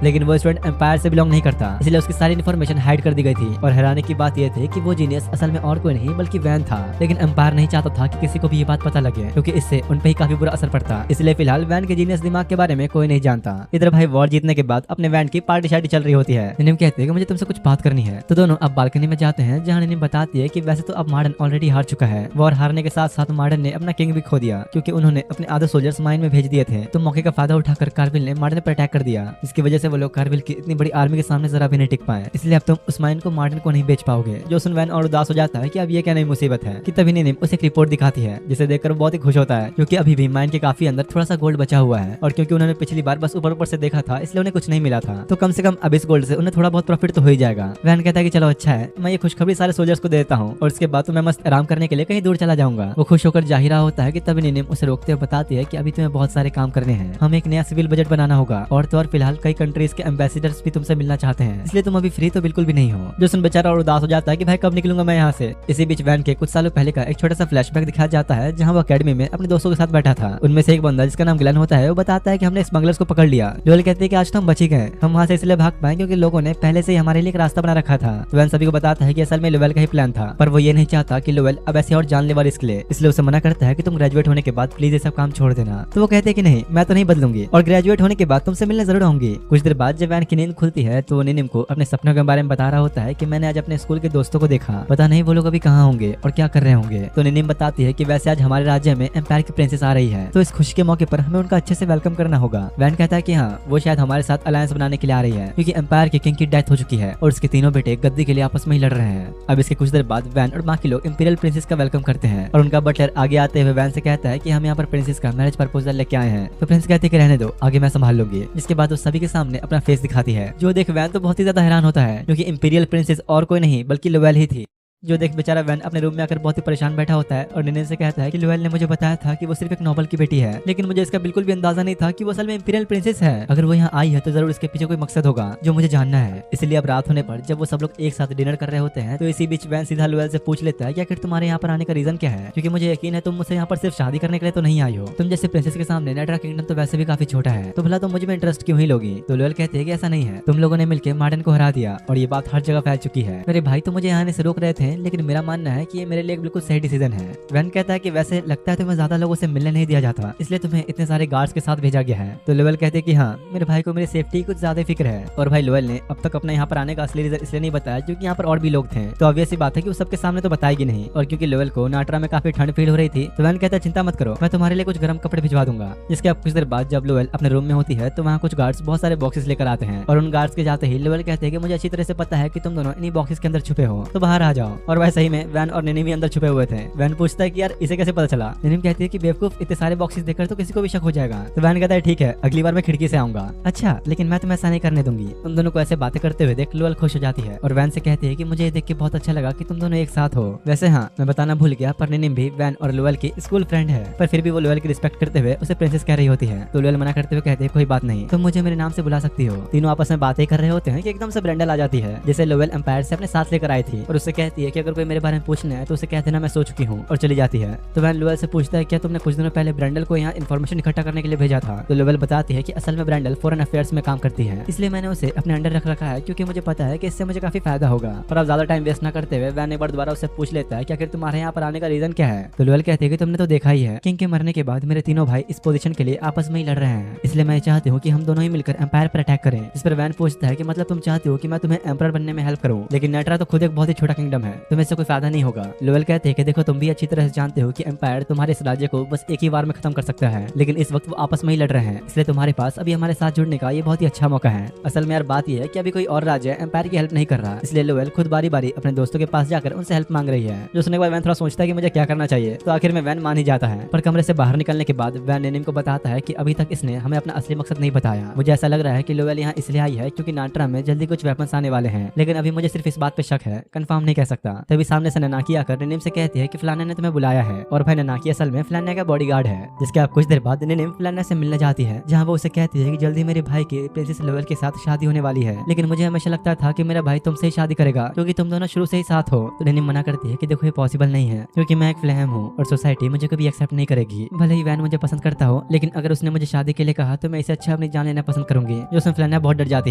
लेकिन वो स्टूडेंट एम्पायर से बिलोंग नहीं करता, इसलिए उसकी सारी इन्फॉर्मेशन हाइड कर दी गई थी। और हैरानी की बात यह थी कि वो जीनियस असल में और कोई नहीं बल्कि वैन था, लेकिन एम्पायर नहीं चाहता था कि किसी को भी ये बात पता लगे, क्योंकि इससे उन पे ही काफी बुरा असर पड़ता। इसलिए फिलहाल वैन के जीनियस दिमाग के बारे में कोई नहीं जानता। इधर भाई वॉर जीतने के बाद अपने वैन की पार्टी शार्टी चल रही होती है। निनिम कहते हैं कि मुझे तुमसे कुछ बात करनी है। तो दोनों अब बालकनी में जाते हैं, जहाँ निनिम बताती है कि वैसे तो अब मार्डन ऑलरेडी हार चुका है। वॉर हारने के साथ साथ मार्डन ने अपना किंग भी खो दिया, क्योंकि उन्होंने अपने आधे सोल्जर्स माइन में भेज दिए थे। तो मौके का फायदा उठाकर कार्विल ने मार्डन पर अटैक कर दिया, जिसकी वजह से वो लोग कार्विल की इतनी बड़ी आर्मी के सामने जरा भी नहीं टिक पाए। इसलिए अब तुम उस माइन को मार्डन को नहीं बेच पाओगे। जो सुन वैन और उदास हो जाता है कि अब ये क्या नई मुसीबत है, कि तभी निनिम उसे एक रिपोर्ट दिखाती है, जिसे देखकर बहुत ही खुश होता है, क्योंकि अभी भी माइन के काफी अंदर थोड़ा सा गोल्ड बचा हुआ है। और क्योंकि उन्होंने पिछली बार बस ऊपर ऊपर से देखा था, इसलिए उन्हें कुछ नहीं मिला था, तो कम से कम अब इस गोल्ड से उन्हें थोड़ा बहुत प्रॉफिट तो हो ही जाएगा। वैन कहता है कि चलो अच्छा है, मैं ये खुशखबरी सारे सोल्जर्स को देता हूँ और इसके बाद तो मैं मस्त आराम करने के लिए कहीं दूर चला जाऊंगा। वो खुश होकर जा ही रहा होता है कि तभी निनिम उसे रोकते हुए बताती है कि अभी तुम्हें बहुत सारे काम करने हैं, हमें एक नया सिविल बजट बनाना होगा, और तो और फिलहाल कई कंट्रीज के एम्बेसडर्स भी तुमसे मिलना चाहते हैं, इसलिए तुम अभी फ्री तो बिल्कुल भी नहीं हो। जो सुन बेचारा और उदास हो जाता है कि भाई कब निकलूंगा मैं यहाँ से। इसी बीच वैन के कुछ सालों पहले का एक छोटा सा फ्लैशबैक दिखाया जाता है, जहाँ वो अकेडमी में अपने दोस्तों के साथ बैठा था। उनमें से एक बंदा जिसका नाम ग्लेन होता है, वो बताता है कि हमने स्मगलर्स को पकड़ लिया। जोएल कहते हैं कि आज तो हम बच ही गए, हम वहाँ से इसलिए भाग पाए क्योंकि लोगों ने पहले से ही हमारे लिए एक रास्ता बना रखा था। तो वैन सभी को बताता है कि असल में लोवेल का ही प्लान था, पर वो ये नहीं चाहता कि लोवेल अब ऐसे और जानलेवा रिस्क ले, इसलिए उसे मना करता है कि तुम ग्रेजुएट होने के बाद प्लीज ये सब काम छोड़ देना। तो वो कहते हैं कि नहीं, मैं तो नहीं बदलूंगी और ग्रेजुएट होने के बाद तुमसे मिलने जरूर आऊंगी। कुछ देर बाद जब वैन की नींद खुलती है तो वो निनिम को अपने सपनों के बारे में बता रहा होता है कि मैंने आज अपने स्कूल के दोस्तों को देखा, पता नहीं वो लोग अभी कहाँ होंगे और क्या कर रहे होंगे। तो निनिम बताती है कि वैसे आज हमारे राज्य में एम्पायर की प्रिंसेस आ रही है, तो इस खुशी के मौके पर हमें उनका अच्छे से वेलकम करना होगा। वैन कहता है कि हाँ, वो शायद हमारे साथ अलायंस बनाने के लिए आ रही है, क्योंकि एम्पायर के किंग की डेथ हो चुकी है और उसके तीनों बेटे गद्दी के लिए आपस में ही लड़ रहे हैं। अब इसके कुछ देर बाद वैन और बाकी लोग इंपीरियल प्रिंसेस का वेलकम करते हैं और उनका बटलर आगे आते हुए वैन से कहता है कि हम यहाँ पर प्रिंसेस का मैरिज प्रपोजल लेके आए हैं। तो प्रिंस कहते हैं कि रहने दो, आगे मैं संभाल लूंगी। जिसके बाद वो सभी के सामने अपना फेस दिखाती है, जो देख वैन तो बहुत ही ज्यादा हैरान होता है, क्योंकि इंपीरियल प्रिंसेस और कोई नहीं बल्कि लोवेल ही थी। जो देख बेचारा वैन अपने रूम में आकर बहुत ही परेशान बैठा होता है और निनिन से कहता है कि लोएल ने मुझे बताया था कि वो सिर्फ एक नोबल की बेटी है, लेकिन मुझे इसका बिल्कुल भी अंदाजा नहीं था कि वो असल में इंपीरियल प्रिंसेस है। अगर वो यहाँ आई है तो जरूर इसके पीछे कोई मकसद होगा जो मुझे जानना है। इसलिए अब रात होने पर जब वो सब लोग एक साथ डिनर कर रहे होते हैं तो इसी बीच वैन सीधा लोएल से पूछ लेता है कि आखिर तुम्हारे यहाँ पर आने का रीजन क्या है, क्योंकि मुझे यकीन है तुम मुझसे यहाँ पर सिर्फ शादी करने के लिए तो नहीं आई हो। तुम जैसे प्रिंसेस के सामने नेट्रा किंगडम तो वैसे भी काफी छोटा है, तो भला तुम मुझ में इंटरेस्ट क्यों ही लोगी। तो लोएल कहते हैं कि ऐसा नहीं है, तुम लोगों ने मिलकर मार्डन को हरा दिया और ये बात हर जगह फैल चुकी है। मेरे भाई तो मुझे यहाँ आने से रोक रहे थे, लेकिन मेरा मानना है कि ये मेरे लिए एक बिल्कुल सही डिसीजन है। वैन कहता है कि वैसे लगता है तुम्हें ज्यादा लोगों से मिलने नहीं दिया जाता, इसलिए तुम्हें इतने सारे गार्ड्स के साथ भेजा गया है। तो लोएल कहते हैं कि हाँ, मेरे भाई को मेरी सेफ्टी कुछ ज्यादा फिक्र है। और भाई लोएल ने अब तक अपने यहाँ पर आने का असली रीजन इसलिए नहीं बताया क्योंकि यहाँ पर और भी लोग थे, तो ऑब्वियस सी बात है कि उस सबके सामने तो बताएगी नहीं। और क्योंकि लोएल को नाटरा में काफी ठंड फील हो रही थी तो वैन कहता है चिंता मत करो, मैं तुम्हारे लिए कुछ गर्म कपड़े भिजवा दूंगा। जिसके अब कुछ देर बाद जब लोएल अपने रूम में होती है तो वहाँ कुछ गार्ड्स बहुत सारे बॉक्सेस लेकर आते हैं और उन गार्ड्स के जाते ही लोएल कहते हैं कि मुझे अच्छी तरह से पता है कि तुम दोनों इन्हीं बॉक्सेस के अंदर छुपे हो, तो बाहर आ जाओ। और वह सही में वैन और निनिम भी अंदर छुपे हुए थे। वैन पूछता है कि यार इसे कैसे पता चला। निनिम कहती है कि बेवकूफ, इतने सारे बॉक्सेस देखकर तो किसी को भी शक हो जाएगा। तो वैन कहता है ठीक है, अगली बार मैं खिड़की से आऊंगा। अच्छा, लेकिन मैं तुम्हें ऐसा नहीं करने दूंगी। उन दोनों को ऐसे बातें करते हुए देख लोएल खुश हो जाती है और वैन से कहती है कि मुझे ये देख के बहुत अच्छा लगा कि तुम दोनों एक साथ हो। वैसे हाँ, मैं बताना भूल गया, पर निनिम भी वैन और लोएल की स्कूल फ्रेंड है, पर फिर भी वो लोएल की रिस्पेक्ट करते हुए उसे प्रिंसेस कह रही होती है। तो लोएल मना करते हुए कहते हैं कोई बात नहीं, तुम मुझे मेरे नाम से बुला सकती हो। तीनों आपस में बातें कर रहे होते हैं कि एकदम से ब्रेंडल आ जाती है, जैसे लोएल एम्पायर से अपने साथ लेकर आई थी और उससे कहती है कि अगर कोई मेरे बारे में पूछना है तो उसे कहते ना मैं सो चुकी हूँ, और चली जाती है। तो वैन लोएल से पूछता है क्या तुमने कुछ दिनों पहले ब्रेंडल को यहाँ इन्फॉर्मेशन इकट्ठा करने के लिए भेजा था। तो लोएल बताती है कि असल में ब्रेंडल फॉरेन अफेयर्स में काम करती है, इसलिए मैंने उसे अपने अंडर रख रखा है क्योंकि मुझे पता है कि इससे मुझे काफी फायदा होगा। पर अब ज्यादा टाइम वेस्ट न करते हुए वैन एक बार दोबारा उससे पूछ लेता है कि आखिर तुम्हारे यहाँ पर आने का रीजन क्या है। तो लोएल कहती है कि तुमने तो देखा ही है, किंग के मरने के बाद मेरे तीनों भाई इस पोजीशन के लिए आपस में ही लड़ रहे हैं, इसलिए मैं चाहती हूँ कि हम दोनों ही मिलकर एम्पायर पर अटैक करें। इस पर वैन पूछता है कि मतलब तुम चाहती हो कि मैं तुम्हें एम्परर बनने में हेल्प करूँ, लेकिन नेट्रा तो खुद एक बहुत ही छोटा किंगडम है, तुम्हें इससे कोई फायदा नहीं होगा। लोएल कहते हैं कि देखो तुम भी अच्छी तरह से जानते हो कि एम्पायर तुम्हारे इस राज्य को बस एक ही बार में खत्म कर सकता है, लेकिन इस वक्त वो आपस में ही लड़ रहे हैं, इसलिए तुम्हारे पास अभी हमारे साथ जुड़ने का ये बहुत ही अच्छा मौका है। असल में यार बात यह है कि अभी कोई और राज्य एम्पायर की हेल्प नहीं कर रहा, इसलिए लोएल खुद बारी बारी अपने दोस्तों के पास जाकर उनसे हेल्प मांग रही है। जो सुनने के बाद वैन थोड़ा सोचता है कि मुझे क्या करना चाहिए, तो आखिर में वैन मान ही जाता है। पर कमरे से बाहर निकलने के बाद वैन निनिम को बताता है कि अभी तक इसने हमें अपना असली मकसद नहीं बताया। मुझे ऐसा लग रहा है कि लोएल यहाँ इसलिए आई है क्योंकि नाटरा में जल्दी कुछ वेपन्स आने वाले हैं, लेकिन अभी मुझे सिर्फ इस बात पे शक है, कंफर्म नहीं कह सकता। तभी सामने से ननाकी आकर निनिम से कहती है कि फ्लाना ने तुम्हें बुलाया है, और भाई ननाकी असल में फ्लाना का बॉडीगार्ड है। जिसके आप कुछ देर बाद निनिम फ्लाना से मिलने जाती है, जहाँ वो उसे कहती है कि जल्दी मेरे भाई की प्रिंसेस लोएल के साथ शादी होने वाली है, लेकिन मुझे हमेशा लगता था कि मेरा भाई तुमसे ही शादी करेगा क्योंकि तुम दोनों शुरू से ही साथ हो। तो निनिम मना करती है कि देखो ये पॉसिबल नहीं है क्योंकि मैं एक फ्लेम हूँ और सोसाइटी मुझे कभी एक्सेप्ट नहीं करेगी, भले ही वैन मुझे पसंद करता हो, लेकिन अगर उसने मुझे शादी के लिए कहा तो मैं इसे अच्छा अपनी जान लेना पसंद करूंगी। जो उसमें फ्लाना बहुत डर जाती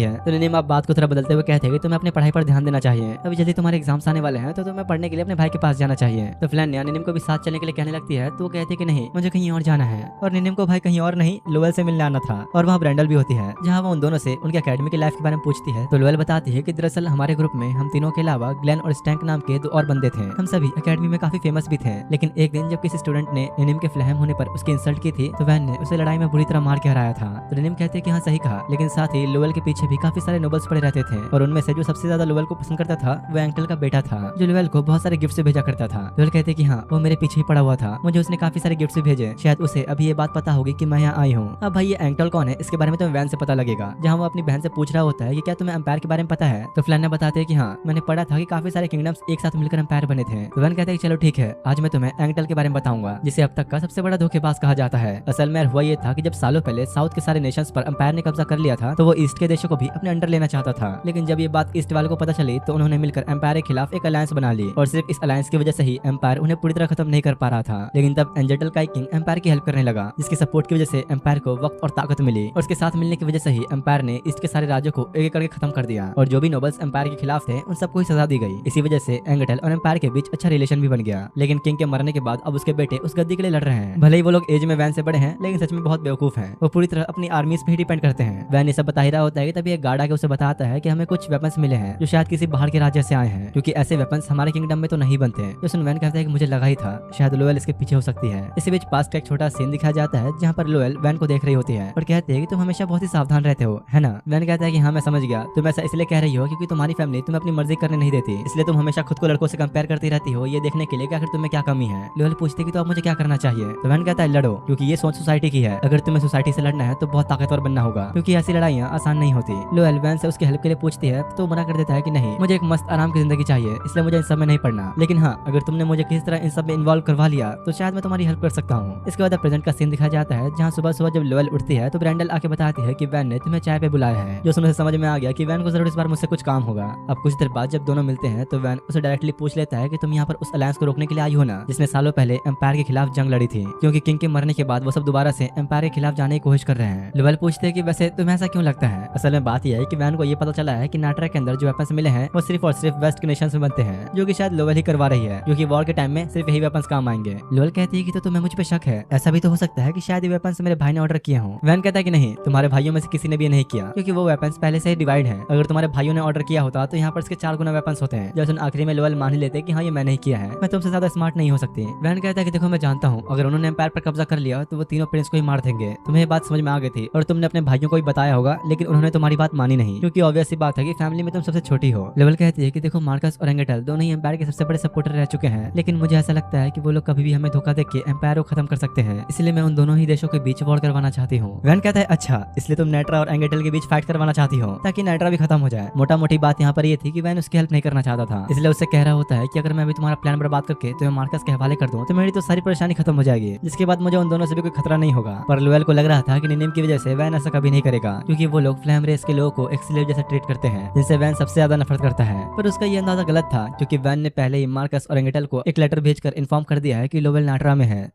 है। तो निनिम आप बात को थोड़ा बदलते हुए कहते हैं कि तुम्हें अपनी पढ़ाई पर ध्यान देना चाहिए, अभी जल्दी तुम्हारे एग्जाम्स आने वाले हैं, तो तुम्हें पढ़ने के लिए अपने भाई के पास जाना चाहिए। तो फ्लाना निनिम को भी साथ चलने के लिए कहने लगती है, तो वो कहती है कि नहीं, मुझे कहीं और जाना है। और निनिम को भाई कहीं और नहीं लोएल से मिलने आना था, और वहाँ ब्रेंडल भी होती है, जहाँ वो उन दोनों से उनके अकेडमी की लाइफ के बारे में पूछती है। तो लोएल बताती है कि दरअसल हमारे ग्रुप में हम तीनों के अलावा ग्लेन और स्टैंक नाम के 2 और बंदे थे, हम सभी अकेडमी में काफी फेमस भी थे, लेकिन एक दिन जब किसी स्टूडेंट ने निनिम के फ्लैम होने पर उसकी इंसल्ट की थी तो वैन ने उसे लड़ाई में बुरी तरह मार के हराया था। तो निनिम कहते हैं कि हाँ सही कहा, लेकिन साथ ही लोएल के पीछे भी काफी सारे नोबल्स पड़े रहते थे, और उनमें से जो सबसे ज्यादा लोएल को पसंद करता था वो अंकल का बेटा था, जो लोएल को बहुत सारे गिफ्ट भेजा करता था। लोएल कहते हैं कि हाँ वो मेरे पीछे ही पड़ा हुआ था, मुझे उसने काफी सारे गिफ्ट भेजे, शायद उसे अभी ये बात पता होगी कि मैं यहाँ आई हूँ। अब भाई ये एंकल कौन है इसके बारे में तुम्हें वैन से पता लगेगा, जहाँ वो अपनी बहन से पूछ रहा होता है कि क्या तुम्हें एम्पायर के बारे में पता है। तो फ्लाना बताते हैं कि हाँ मैंने पढ़ा था कि काफी सारे किंगडम्स एक साथ मिलकर एम्पायर बने थे। तो वैन कहते हैं कि चलो ठीक है, आज मैं तुम्हें एंकल के बारे में बताऊंगा, जिसे अब तक का सबसे बड़ा धोखेबाज कहा जाता है। असल में हुआ ये था कि जब सालों पहले साउथ के सारे नेशंस पर एम्पायर ने कब्जा कर लिया था, तो वो ईस्ट के देशों को भी अपने अंडर लेना चाहता था, लेकिन जब ये बात ईस्ट वालों को पता चली तो उन्होंने मिलकर एम्पायर के खिलाफ एक अलायंस बना ली, और सिर्फ इस अलायंस की वजह से ही एम्पायर उन्हें पूरी तरह खत्म नहीं कर पा रहा था। लेकिन तब एंजेटल का किंग एम्पायर की हेल्प करने लगा, जिसकी सपोर्ट की वजह से एम्पायर को वक्त और ताकत मिली, और उसके साथ मिलने की वजह से ही एम्पायर ने ईस्ट के सारे राज्यों को एक एक करके खत्म कर दिया, और जो भी नोबल्स एम्पायर के खिलाफ थे उन सबको ही सजा दी गई। इसी वजह से एंगेटल और एम्पायर के बीच अच्छा रिलेशन भी बन गया। लेकिन किंग के मरने के बाद अब उसके बेटे उस गद्दी के लिए लड़ रहे हैं। भले ही वो लोग एज में वैन से बड़े हैं, लेकिन सच में बहुत बेवकूफ हैं। वो पूरी तरह अपनी आर्मीज पे ही डिपेंड करते हैं। वैन ये सब बता ही रहा होता है कि तभी एक गार्ड आके उसे बताता है कि हमें कुछ वेपन्स मिले हैं जो शायद किसी बाहर के राज्य से आए हैं, क्योंकि ऐसे वेपन्स हमारे किंगडम में तो नहीं बनते। तो सुन वैन कहता है कि मुझे लगा ही था शायद लोएल इसके पीछे हो सकती है। इसी बीच पास का एक छोटा सीन दिखाया जाता है जहाँ पर लोएल वैन को देख रही होती है और कहते हैं कि तुम हमेशा बहुत ही सावधान रहते हो, है ना। वैन कहता है कि हाँ मैं समझ गया, तुम ऐसा इसलिए कह रही हो क्योंकि तुम्हारी फैमिली तुम्हें अपनी मर्जी करने नहीं देती, इसलिए तुम हमेशा खुद को लड़कों से कंपेयर करती रहती हो, ये देखने के लिए कि आखिर तुम्हें क्या कमी है। लोएल पूछती है कि तो अब मुझे क्या करना चाहिए। तो वैन कहता है लड़ो, क्योंकि ये सोच सोसाइटी की है, अगर तुम्हें सोसाइटी से लड़ना है तो बहुत ताकतवर बनना होगा, क्योंकि ऐसी लड़ाइयाँ आसान नहीं होती। लोएल वैन से उसकी हेल्प के लिए पूछती है तो मना कर देता है कि नहीं, मुझे एक मस्त आराम की जिंदगी चाहिए, इसलिए इसलिए मुझे इन सब में नहीं पढ़ना, लेकिन हाँ अगर तुमने मुझे किसी तरह इन सब में इन्वॉल्व करवा लिया तो शायद मैं तुम्हारी हेल्प कर सकता हूँ। इसके बाद प्रेजेंट का सीन दिखाया जाता है जहाँ सुबह सुबह जब लोएल उठती है तो ब्रेंडल आके बताती है कि वैन ने तुम्हें चाय पे बुलाया है। जो सुनने से समझ में आ गया कि वैन को जरूर इस बार मुझसे कुछ काम होगा। अब कुछ देर बाद जब दोनों मिलते हैं तो वैन उसे डायरेक्टली पूछ लेता है कि तुम यहाँ पर उस अलायंस को रोकने के लिए आई हो ना, जिसने सालों पहले एम्पायर के खिलाफ जंग लड़ी थी, क्योंकि किंग के मरने के बाद वो सब दोबारा से एम्पायर के खिलाफ जाने की कोशिश कर रहे हैं। लोएल पूछते हैं कि वैसे तुम्हें ऐसा क्यों लगता है। असल में बात यह है कि वैन को ये पता चला है कि नाटरा के अंदर जो वेपन्स मिले हैं वो सिर्फ और सिर्फ वेस्ट के नेशंस में बनते हैं, जो कि शायद लोएल ही करवा रही है, क्योंकि वॉर के टाइम में सिर्फ यही वेपन्स काम आएंगे। लोएल कहती है कि तो तुम्हें मुझ पे शक है, ऐसा भी तो हो सकता है कि शायद ये वेपन्स मेरे भाई ने ऑर्डर किए हों। वैन कहता है कि नहीं, तुम्हारे भाइयों में से किसी ने भी नहीं किया, क्योंकि वो वेपन्स पहले से ही डिवाइड है। अगर तुम्हारे भाइयों ने ऑर्डर किया होता तो यहाँ पर इसके 4 गुना वेपन्स होते हैं। जब आखिरी में लोएल मान ही लेते कि हाँ ये मैंने ही किया है, मैं तुमसे ज्यादा स्मार्ट नहीं हो सकती। वैन कहता है कि देखो मैं जानता हूँ अगर उन्होंने एम्पायर पर कब्जा कर लिया तो वो तीनों प्रिंस को ही मार देंगे। तुम्हें ये बात समझ में आ गई थी और तुमने अपने भाइयों को भी बताया होगा, लेकिन उन्होंने तुम्हारी बात मानी नहीं, क्योंकि ऑब्वियस सी बात है कि फैमिली में तुम सबसे छोटी हो। लोएल कहती है कि देखो मार्कस और एंगेटल दोनों ही एम्पायर के सबसे बड़े सपोर्टर रह चुके हैं, लेकिन मुझे ऐसा लगता है कि वो लोग कभी भी हमें धोखा देके एम्पायर को खत्म कर सकते हैं, इसलिए मैं उन दोनों ही देशों के बीच वॉर करवाना चाहती हूँ। वैन कहता है अच्छा, इसलिए तुम नेट्रा और एंगेटल के बीच फाइट करवाना चाहती हो ताकि नेट्रा भी खत्म हो जाए। मोटा मोटी बात यहाँ पर ये थी कि वैन उसकी हेल्प नहीं करना चाहता था, इसलिए उससे कह रहा होता है कि अगर मैं भी तुम्हारा प्लान बर्बाद करके तुम्हें मार्कस के हवाले कर दूं तो मेरी तो सारी परेशानी खत्म हो जाएगी, जिसके बाद मुझे उन दोनों से भी कोई खतरा नहीं होगा। पर लोएल को लग रहा था कि निनिम की वजह से वैन ऐसा कभी नहीं करेगा, क्योंकि वो लोग फ्लेम रेस के लोगों को एक स्लेव जैसा ट्रीट करते हैं, जिनसे वैन सबसे ज्यादा नफरत करता है। पर उसका ये अंदाजा गलत था, क्योंकि वैन ने पहले ही मार्कस और एंगेटल को एक लेटर भेजकर इन्फॉर्म कर दिया है कि लोएल नाटरा में है।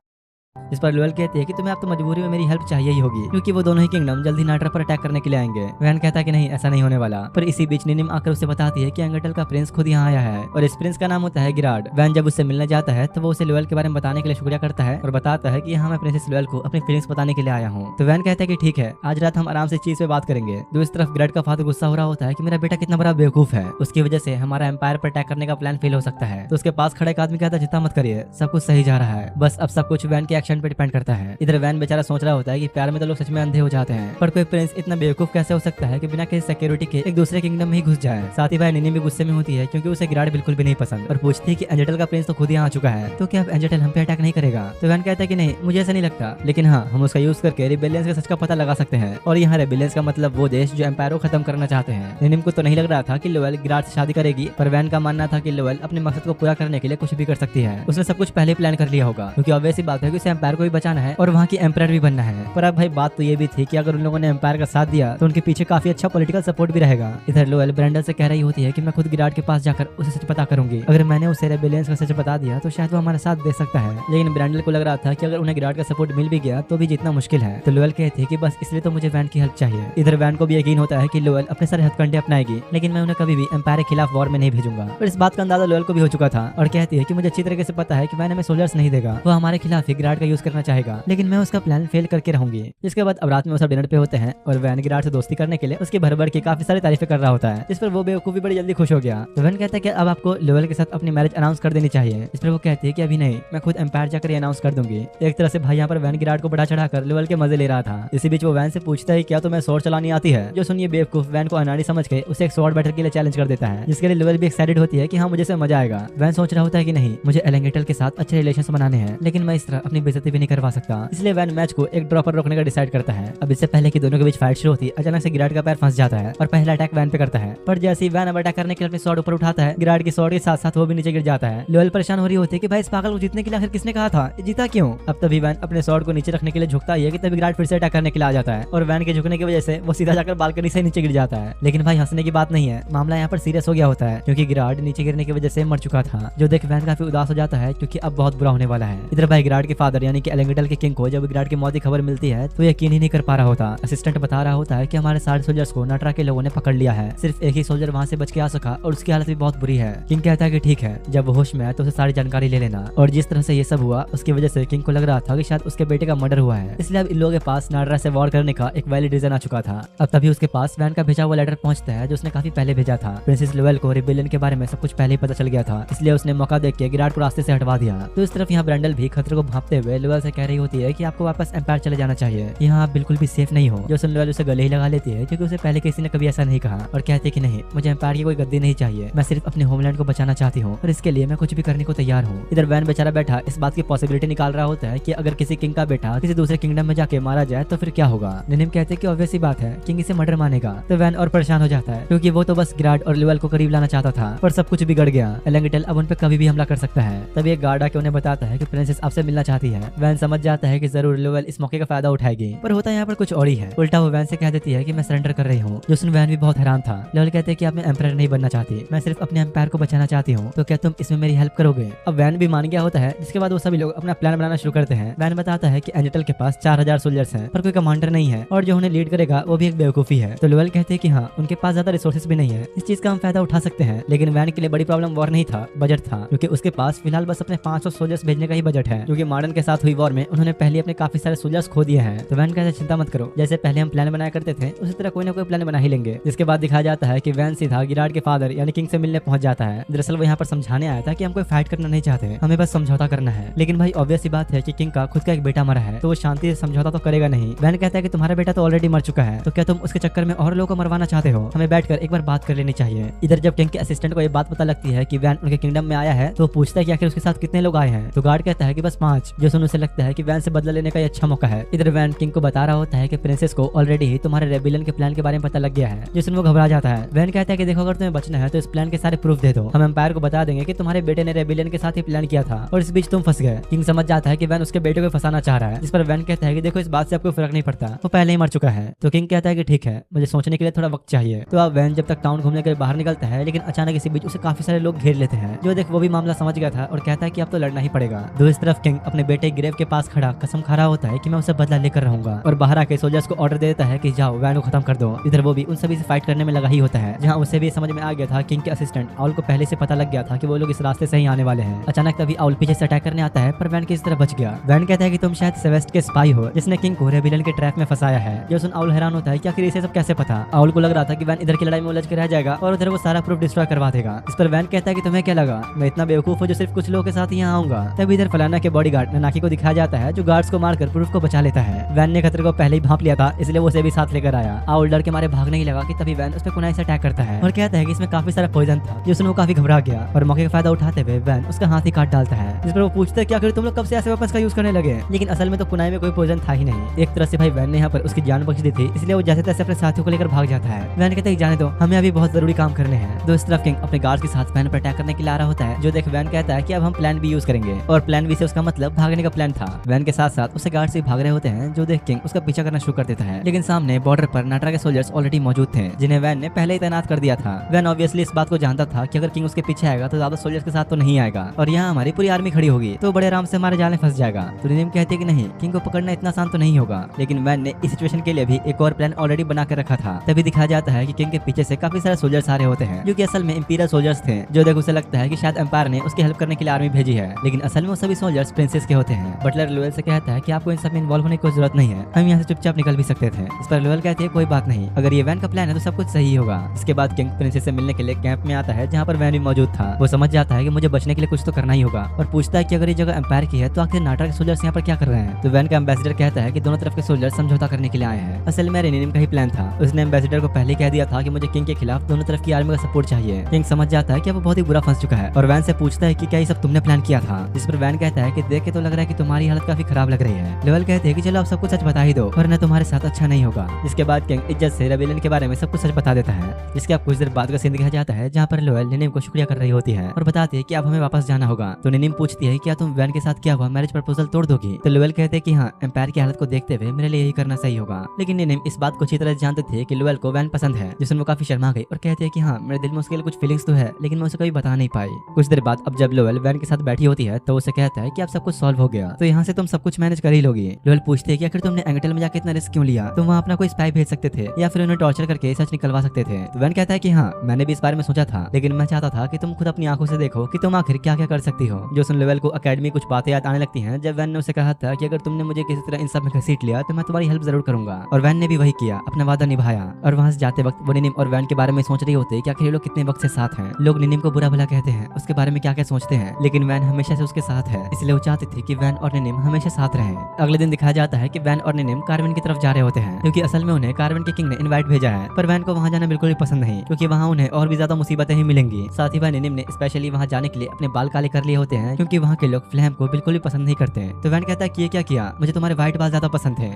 इस पर लोएल कहती है कि तुम्हें अब तो मजबूरी में मेरी हेल्प चाहिए ही होगी, क्योंकि वो दोनों ही किंगडम जल्दी नाटरा पर अटैक करने के लिए आएंगे। वैन कहता है कि नहीं, ऐसा नहीं होने वाला। पर इसी बीच निनिम आकर उसे बताती है कि एंगेटल का प्रिंस खुद यहाँ आया है और इस प्रिंस का नाम होता है गिराड। वैन जब उससे मिलने जाता है तो वो उसे लोएल के बारे में बताने के लिए शुक्रिया करता है और बताता है कि यहाँ मैं प्रिंसेस लोएल को अपनी फीलिंग्स बताने के लिए आया हूँ। तो वैन कहता है कि ठीक है, आज रात हम आराम से चीज पे बात करेंगे। तो इस तरफ गिराड का फादर गुस्सा हो रहा होता है कि मेरा बेटा कितना बड़ा बेवकूफ है, उसकी वजह से हमारा एम्पायर पर अटैक करने का प्लान फेल हो सकता है। तो उसके पास खड़े एक आदमी कहता है चिंता मत करिए, सब कुछ सही जा रहा है, बस अब सब कुछ वैन के एक्शन पे डिपेंड करता है। इधर वैन बेचारा सोच रहा होता है कि प्यार में तो लोग सच में अंधे हो जाते हैं, पर कोई प्रिंस इतना बेवकूफ कैसे हो सकता है कि बिना किसी सिक्योरिटी के एक दूसरे किंगडम में ही घुस जाए। साथ ही वह निनिम भी गुस्से में होती है, क्योंकि उसे गिराड बिल्कुल भी नहीं पसंद और पूछती है कि एंजेटल का प्रिंस तो खुद यहाँ आ चुका है, तो क्या अब एंजेटल हम पे अटैक नहीं करेगा। तो वैन कहता है कि नहीं, मुझे ऐसा नहीं लगता, लेकिन हाँ हम उसका यूज करके रिबेलियंस के सच का पता लगा सकते हैं। और यहाँ रिबेलियंस का मतलब वो देश जो एम्पायर को खत्म करना चाहते हैं। निनिम को तो नहीं लग रहा था कि लोएल गिराड से शादी करेगी, पर वैन का मानना था कि लोएल अपने मकसद को पूरा करने के लिए कुछ भी कर सकती है। उसने सब कुछ पहले प्लान कर लिया होगा, क्योंकि ऑब्वियस बात है कि उसे एम्पायर को भी बचाना है और वहाँ की एम्पायर भी बनना है। पर अब भाई बात तो ये भी थी कि अगर उन लोगों ने एम्पायर का साथ दिया तो उनके पीछे काफी अच्छा पॉलिटिकल सपोर्ट भी रहेगा। इधर लोएल ब्रेंडल से कह रही होती है कि मैं खुद गिराड के पास जाकर उसे सच पता करूंगी, अगर मैंने उसे रेबेलियंस का सच बता दिया तो शायद वो हमारा साथ दे सकता है। लेकिन ब्रेंडल को लग रहा था कि अगर उन्हें गिराड का सपोर्ट मिल भी गया तो भी जीतना मुश्किल है। तो लोएल कहती है कि बस इसलिए तो मुझे वैन की हेल्प चाहिए। इधर वैन को भी यकीन होता है कि लोएल अपने सारे हथकंडे अपनाएगी, लेकिन मैं उन्हें कभी भी एम्पायर के खिलाफ वॉर में नहीं भेजूंगा। पर इस बात का अंदाजा लोएल को भी हो चुका था और कहती है कि मुझे अच्छी तरीके से पता है कि वैन हमें सोल्जर्स नहीं देगा, वो हमारे खिलाफ ही गिराड का यूज करना चाहेगा, लेकिन मैं उसका प्लान फेल करके रहूंगी। इसके बाद अब रात में वो सब डिनर पे होते हैं और वैन गिराड से दोस्ती करने के लिए उसकी भर की काफी सारी तारीफें कर रहा होता है, जिस पर वो बेवकूफी बड़ी जल्दी खुश हो गया। तो वैन कहता है कि अब आपको लोएल के साथ अपनी मैरिज अनाउंस कर देनी चाहिए। इस पर वो कहती है कि अभी नहीं, मैं खुद एम्पायर जाकर अनाउंस कर दूंगी। एक तरह से भाई यहाँ पर वैन गिराड को बढ़ा चढ़ाकर लोएल के मजे ले रहा था। इसी बीच वो वैन से पूछता है क्या तुम्हें स्वॉर्ड चलानी आती है, जो सुनिए बेवकूफ वैन को अनाड़ी समझ के उसे एक स्वॉर्ड बैटल के लिए चैलेंज कर देता है, जिसके लिए लोएल भी एक्साइटेड होती है कि हाँ मुझे से मजा आएगा। वैन सोच रहा होता है कि नहीं, मुझे एलेंगेटल के साथ अच्छे रिलेशन बनाने हैं, लेकिन मैं इस तरह अपनी बेइज्जती भी नहीं करवा सकता, इसलिए वैन मैच को एक ड्रॉ पर रोकने का डिसाइड करता है। अब इससे पहले कि दोनों के बीच फाइट शुरू होती है, अचानक से गिराड का पैर फंस जाता है और पहला अटैक वैन पे करता है। पर जैसे ही वैन अब अटैक करने के लिए अपनी स्वॉर्ड ऊपर उठाता है, गिराड की स्वॉर्ड के साथ साथ वो भी नीचे गिर जाता है। लोएल परेशान हो रही होती है कि भाई इस पागल को जीतने के लिए आखिर किसने कहा था, जीता क्यों। अब तभी वैन अपने स्वॉर्ड को नीचे रखने के लिए झुकता है कि तभी गिराड फिर से अटैक करने के लिए आ जाता है और वैन के झुकने की वजह से वो सीधा जाकर बालकनी से नीचे गिर जाता है। लेकिन भाई हंसने की बात नहीं है, मामला यहाँ पर सीरियस हो गया होता है, क्योंकि गिराड नीचे गिरने की वजह से मर चुका था, जो देख वैन काफी उदास हो जाता है, क्योंकि अब बहुत बुरा होने वाला है। इधर भाई गिराड के फादर यानी कि एलेंगेटल के किंग को जब गिराड की मौत की खबर मिलती है तो यकीन ही नहीं कर पा रहा होता। असिस्टेंट बता रहा होता है कि हमारे 60 सोल्जर्स को नाटरा के लोगों ने पकड़ लिया है, सिर्फ एक ही सोल्जर वहाँ से बच के आ सका और उसकी हालत भी बहुत बुरी है। किंग कहता है कि ठीक है, जब वो होश में आए तो उसे सारी जानकारी ले लेना। और जिस तरह से ये सब हुआ उसकी वजह से किंग को लग रहा था कि शायद उसके बेटे का मर्डर हुआ है, इसलिए अब इन लोगों के पास नाटरा से वॉर करने का एक वैलिड रीजन आ चुका था। अब तभी उसके पास वैन का भेजा हुआ लेटर पहुंचता है जो उसने काफी पहले भेजा था। प्रिंसेस लोएल को रिबेलियन के बारे में सब कुछ पहले ही पता चल गया था, इसलिए उसने मौका देख के गिराड को रास्ते से हटवा दिया। तो इस तरफ यहाँ ब्रेंडल भी खतरे को भांपते हुए लोअल से कह रही होती है कि आपको वापस एम्पायर चले जाना चाहिए, यहाँ आप बिल्कुल भी सेफ नहीं हो। जो सुन लोअल उसे गले ही लगा लेती है क्योंकि उसे पहले किसी ने कभी ऐसा नहीं कहा और कहती है कि नहीं, मुझे एम्पायर की कोई गद्दी नहीं चाहिए, मैं सिर्फ अपने होमलैंड को बचाना चाहती हूँ और इसके लिए मैं कुछ भी करने को तैयार हूँ। इधर वैन बेचारा बैठा इस बात की पॉसिबिलिटी निकाल रहा होता है कि अगर किसी किंग का बेटा किसी दूसरे किंगडम में जाके मारा जाए तो फिर क्या होगा। निनिम कहते हैं कि ऑब्वियस सी बात है, किंग इसे मर्डर मानेगा। तो वैन और परेशान हो जाता है क्योंकि वो तो बस गिराड और लोअल को करीब लाना चाहता था, पर सब कुछ बिगड़ गया। एलेंगेटल अब उन पे कभी भी हमला कर सकता है। तभी एक गार्ड आके उन्हें बताता है कि प्रिंसेस आपसे मिलना चाहती है। वैन समझ जाता है कि जरूर लोअल इस मौके का फायदा उठाएगी, पर होता यहाँ पर कुछ और ही है। उल्टा वो वैन से कह देती है कि मैं सरेंडर कर रही हूँ। जो सुन वैन भी बहुत हैरान था। लोअल कहते हैं कि आप मैं एम्पायर नहीं बनना चाहती, मैं सिर्फ अपने एम्पायर को बचाना चाहती हूँ, तो क्या तुम इसमें मेरी हेल्प करोगे। अब वैन भी मान गया होता है, जिसके बाद वो सभी लोग अपना प्लान बनाना शुरू करते हैं। वैन बताता है कि एंजेटल के पास 4000 सोल्जर्स हैं, पर कोई कमांडर नहीं है और जो उन्हें लीड करेगा वो भी एक बेवकूफी है। तो लोअल कहते हैं कि हाँ, उनके पास ज्यादा रिसोर्सेज भी नहीं है, इस चीज का हम फायदा उठा सकते हैं। लेकिन वैन के लिए बड़ी प्रॉब्लम वॉर नहीं था, बजट था, क्योंकि उसके पास फिलहाल बस अपने 500 सोल्जर्स भेजने का ही बजट है, क्योंकि मॉडर्न के साथ हुई वॉर में उन्होंने पहले अपने काफी सारे सोल्जर्स खो दिए हैं। तो वैन कहते हैं चिंता मत करो, जैसे पहले हम प्लान बनाया करते थे उसी तरह कोई ना कोई प्लान बना ही लेंगे। जिसके बाद दिखाया जाता है कि वैन सीधा गिराड के फादर यानी किंग से मिलने पहुंच जाता है। दरअसल वो यहाँ पर समझाने आया था कि हम कोई फाइट करना नहीं चाहते, हमें बस समझौता करना है। लेकिन भाई ऑब्वियस सी बात है कि किंग का खुद का एक बेटा मरा है, तो वो शांति से समझौता तो करेगा नहीं। वैन कहता है कि तुम्हारा बेटा तो ऑलरेडी मर चुका है, तो क्या तुम उसके चक्कर में और लोगों को मरवाना चाहते हो, हमें बैठकर एक बार बात कर लेनी चाहिए। इधर जब किंग के असिस्टेंट को ये बात पता लगती है कि वैन उनके किंगडम में आया है, तो पूछता है कि आखिर उसके साथ कितने लोग आए हैं। तो गार्ड कहता है कि बस 5। जो सुन उसे लगता है कि वैन से बदला लेने का ये अच्छा मौका है। इधर वैन किंग को बता रहा होता है कि प्रिंसेस को ऑलरेडी ही तुम्हारे रेबिलियन के प्लान के बारे में पता लग गया है। जो सुन वो घबरा जाता है। वैन कहता है कि देखो, अगर तुम्हें बचना है तो इस प्लान के सारे प्रूफ दे दो, हम एम्पायर को बता देंगे कि तुम्हारे बेटे ने रेबिलियन के साथ ही प्लान किया था और इस बीच तुम फंस गए। किंग समझ जाता है कि वैन उसके बेटे को फंसाना चाह रहा है, जिस पर वैन कहता है कि देखो, इस बात से आपको फर्क नहीं पड़ता, वो पहले ही मर चुका है। तो किंग कहता है कि ठीक है, मुझे सोचने के लिए थोड़ा वक्त चाहिए। तो अब वैन जब तक टाउन घूमने के लिए बाहर निकलता है, लेकिन अचानक इसी बीच उसे काफी सारे लोग घेर लेते हैं। जो देख वो भी मामला समझ गया था और कहता है कि अब तो लड़ना ही पड़ेगा। दूसरी तरफ किंग अपने बेटे ग्रेव के पास खड़ा कसम खा रहा होता है कि मैं उसे बदला लेकर रहूंगा, और बाहर आके सोल्जर्स को ऑर्डर दे देता है कि जाओ वैन को खत्म कर दो। इधर वो भी उन सभी से फाइट करने में लगा ही होता है, जहाँ उसे भी समझ में आ गया था किंग के असिस्टेंट आउल को पहले से पता लग गया था कि वो लोग इस रास्ते से ही आने वाले हैं। अचानक तभी आउल पीछे से अटैक करने आता है, पर वैन किस तरह बच गया। वैन कहता है कि तुम शायद सेवेस्ट के स्पाई हो, जिसने किंग को रेबिलियन के ट्रैप में फंसाया है। जो सुन आउल हैरान होता है कि आखिर इसे सब कैसे पता। आउल को लग रहा था कि वैन इधर की लड़ाई में उलझ के रह जाएगा और उधर वो सारा प्रूफ डिस्ट्रॉय करवा देगा। इस पर वैन कहता है कि तुम्हें क्या लगा, मैं इतना बेवकूफ हूँ जो सिर्फ कुछ लोगों के साथ यहाँ आऊंगा। तब इधर फलाना के बॉडीगार्ड ननाकी को दिखाया जाता है, जो गार्ड्स को मारकर प्रूफ को बचा लेता है। वैन ने खतरे को पहले ही भांप लिया था, इसलिए वो उसे भी साथ लेकर आया। आउल डर के मारे भागने ही लगा कि तभी वैन उस पर कुनाई से अटैक करता है और कहता है कि इसमें काफी सारा पॉइजन था। जिससे वो काफी घबरा गया और मौके का फायदा उठाते हुए वैन उसका हाथ ही काट डालता है। जिस पर वो पूछता है कि आखिर तुम लोग कब से ऐसे वेपन्स का यूज करने लगे, लेकिन असल में तो कुनाई में कोई पॉइजन था ही नहीं। एक तरह से भाई वैन ने यहाँ पर उसकी जान बख्श दी थी, इसलिए वो जैसे तैसे अपने साथियों को लेकर भाग जाता है। वैन कहता है जाने दो, हमें अभी बहुत जरूरी काम करने हैं। दूसरी तरफ किंग अपने गार्ड्स के साथ वैन पर अटैक करने के लिए आ रहा होता है। जो देख वैन कहता है कि अब हम प्लान बी यूज करेंगे, और प्लान बी से उसका मतलब भागने का प्लान था। वैन के साथ साथ उससे गार्ड से भाग रहे होते हैं। जो देख किंग उसका पीछा करना शुरू कर देता है, लेकिन सामने बॉर्डर पर नाटरा के सोल्जर्स ऑलरेडी मौजूद थे, जिन्हें वैन ने पहले ही तैनात कर दिया था। वैन ऑब्वियसली इस बात को जानता था कि अगर किंग उसके पीछे आएगा तो ज्यादा सोल्जर्स के साथ तो नहीं आएगा, और यहाँ हमारी पूरी आर्मी खड़ी होगी तो बड़े आराम से हमारे जाल में फंस जाएगा। तो निनिम कहते कि नहीं, किंग को पकड़ना इतना आसान तो नहीं होगा। लेकिन वैन ने इस सिचुएशन के लिए भी एक और प्लान ऑलरेडी बना कर रखा था। तभी दिखाया जाता है कि किंग के पीछे से काफी सारे सोल्जर्स आ रहे होते हैं, जो कि असल में इंपीरियल सोल्जर्स थे। जो देख उसे लगता है कि शायद एम्पायर ने उसकी हेल्प करने के लिए आर्मी भेजी है, लेकिन असल में वो सभी सोल्जर्स प्रिंसेस के होते हैं। बटलर लोअल से कहता है कि आपको इन सब में इन्वॉल्व होने की कोई जरूरत नहीं है, हम यहाँ से चुपचाप निकल भी सकते थे। इस पर लोअल कहते हैं कोई बात नहीं, अगर ये वैन का प्लान है तो सब कुछ सही होगा। इसके बाद किंग प्रिंसेस से मिलने के लिए कैंप में आता है, जहाँ पर वैन भी मौजूद था। वो समझ जाता है कि मुझे बचने के लिए कुछ तो करना ही होगा, और पूछता है कि अगर ये जगह एम्पायर की है तो आखिर नाटक के सोल्जर्स यहाँ पर क्या कर रहे हैं। तो वैन का एम्बेसडर कहता है कि दोनों तरफ के सोल्जर्स समझौता करने के लिए आए हैं। असल में रेनिनिम का ही प्लान था। उसने एम्बेसडर को पहले कह दिया था कि मुझे किंग के खिलाफ दोनों तरफ की आर्मी का सपोर्ट चाहिए। किंग समझ जाता है कि वो बहुत ही बुरा फंस चुका है, और वैन से पूछता है कि क्या ये सब तुमने प्लान किया था। जिस पर वैन कहता है कि देख के तो लग रहा है कि तुम्हारी हालत काफी खराब लग रही है। लोअल कहते हैं कि चलो आप सब कुछ सच बता ही दो, वरना तुम्हारे साथ अच्छा नहीं होगा। इसके बाद किंग इज्जत से रेबिलियन के बारे में सब कुछ सच बता देता है। इसके आप कुछ देर बाद का सीन दिखाया जाता है, जहाँ पर लोअल निनिम को शुक्रिया कर रही होती है और बताती है कि अब हमें वापस जाना होगा। तो निनिम पूछती है क्या तुम वैन के साथ क्या हुआ मैरिज प्रपोजल तोड़ दोगी। तो लोअल कहते हैं कि हाँ, एम्पायर की हालत को देखते हुए मेरे लिए यही करना सही होगा। लेकिन निनिम इस बात को अच्छी तरह जानते थे कि लोअल को वैन पसंद है, जिसमें वो काफी शर्मा गई और कहते हैं कि हाँ, मेरे दिल में उसके लिए कुछ फीलिंग्स तो है, लेकिन मैं उसे कभी बता नहीं पाई। कुछ देर बाद अब जब लोअल वैन के साथ बैठी होती है तो उसे कहता है कि अब सब कुछ सॉल्व हो गया, तो यहाँ से तुम सब कुछ मैनेज कर ही लोगी। लोअल पूछते हैं कि आखिर तुमने एंगेटल में जाकर इतना रिस्क क्यों लिया, तुम वहाँ अपना कोई स्पाई भेज सकते थे या फिर उन्हें टॉर्चर करके सच निकलवा सकते थे। तो वैन कहता है कि हाँ, मैंने भी इस बारे में सोचा था, लेकिन मैं चाहता था कि तुम खुद अपनी आंखों से देखो कि तुम आखिर क्या क्या कर सकती हो। जो सुन लोअल को अकेडमी कुछ बातें याद आने लगती हैं, जब वैन ने उसे कहा था कि अगर तुमने मुझे किसी तरह इन सब में घसीट लिया तो मैं तुम्हारी हेल्प जरूर करूंगा, और वैन ने भी वही किया, अपना वादा निभाया। और वहाँ से जाते वक्त वो निनिम और वैन के बारे में सोच रही होते कि आखिर ये लोग कितने वक्त से साथ हैं। लोग निनिम को बुरा भला कहते हैं, उसके बारे में क्या क्या सोचते हैं, लेकिन वैन हमेशा से उसके साथ है, इसलिए वो चाहती थी कि कि वैन और निनिम हमेशा साथ रहें। अगले दिन दिखाया जाता है कि वैन और निनिम कार्विन की तरफ जा रहे होते हैं, क्योंकि असल में उन्हें कार्विन के किंग ने इनवाइट भेजा है। पर वैन को वहां जाना बिल्कुल भी पसंद नहीं, क्योंकि वहां उन्हें और भी ज्यादा मुसीबतें ही मिलेंगी। साथ ही वह निनिम ने स्पेशली वहां जाने के लिए अपने बाल काले कर लिए होते हैं, क्योंकि वहां के लोग फ्लैम को बिल्कुल भी पसंद नहीं करते। तो वैन कहता है कि ये क्या किया, मुझे तुम्हारे व्हाइट बाल ज्यादा पसंद थे।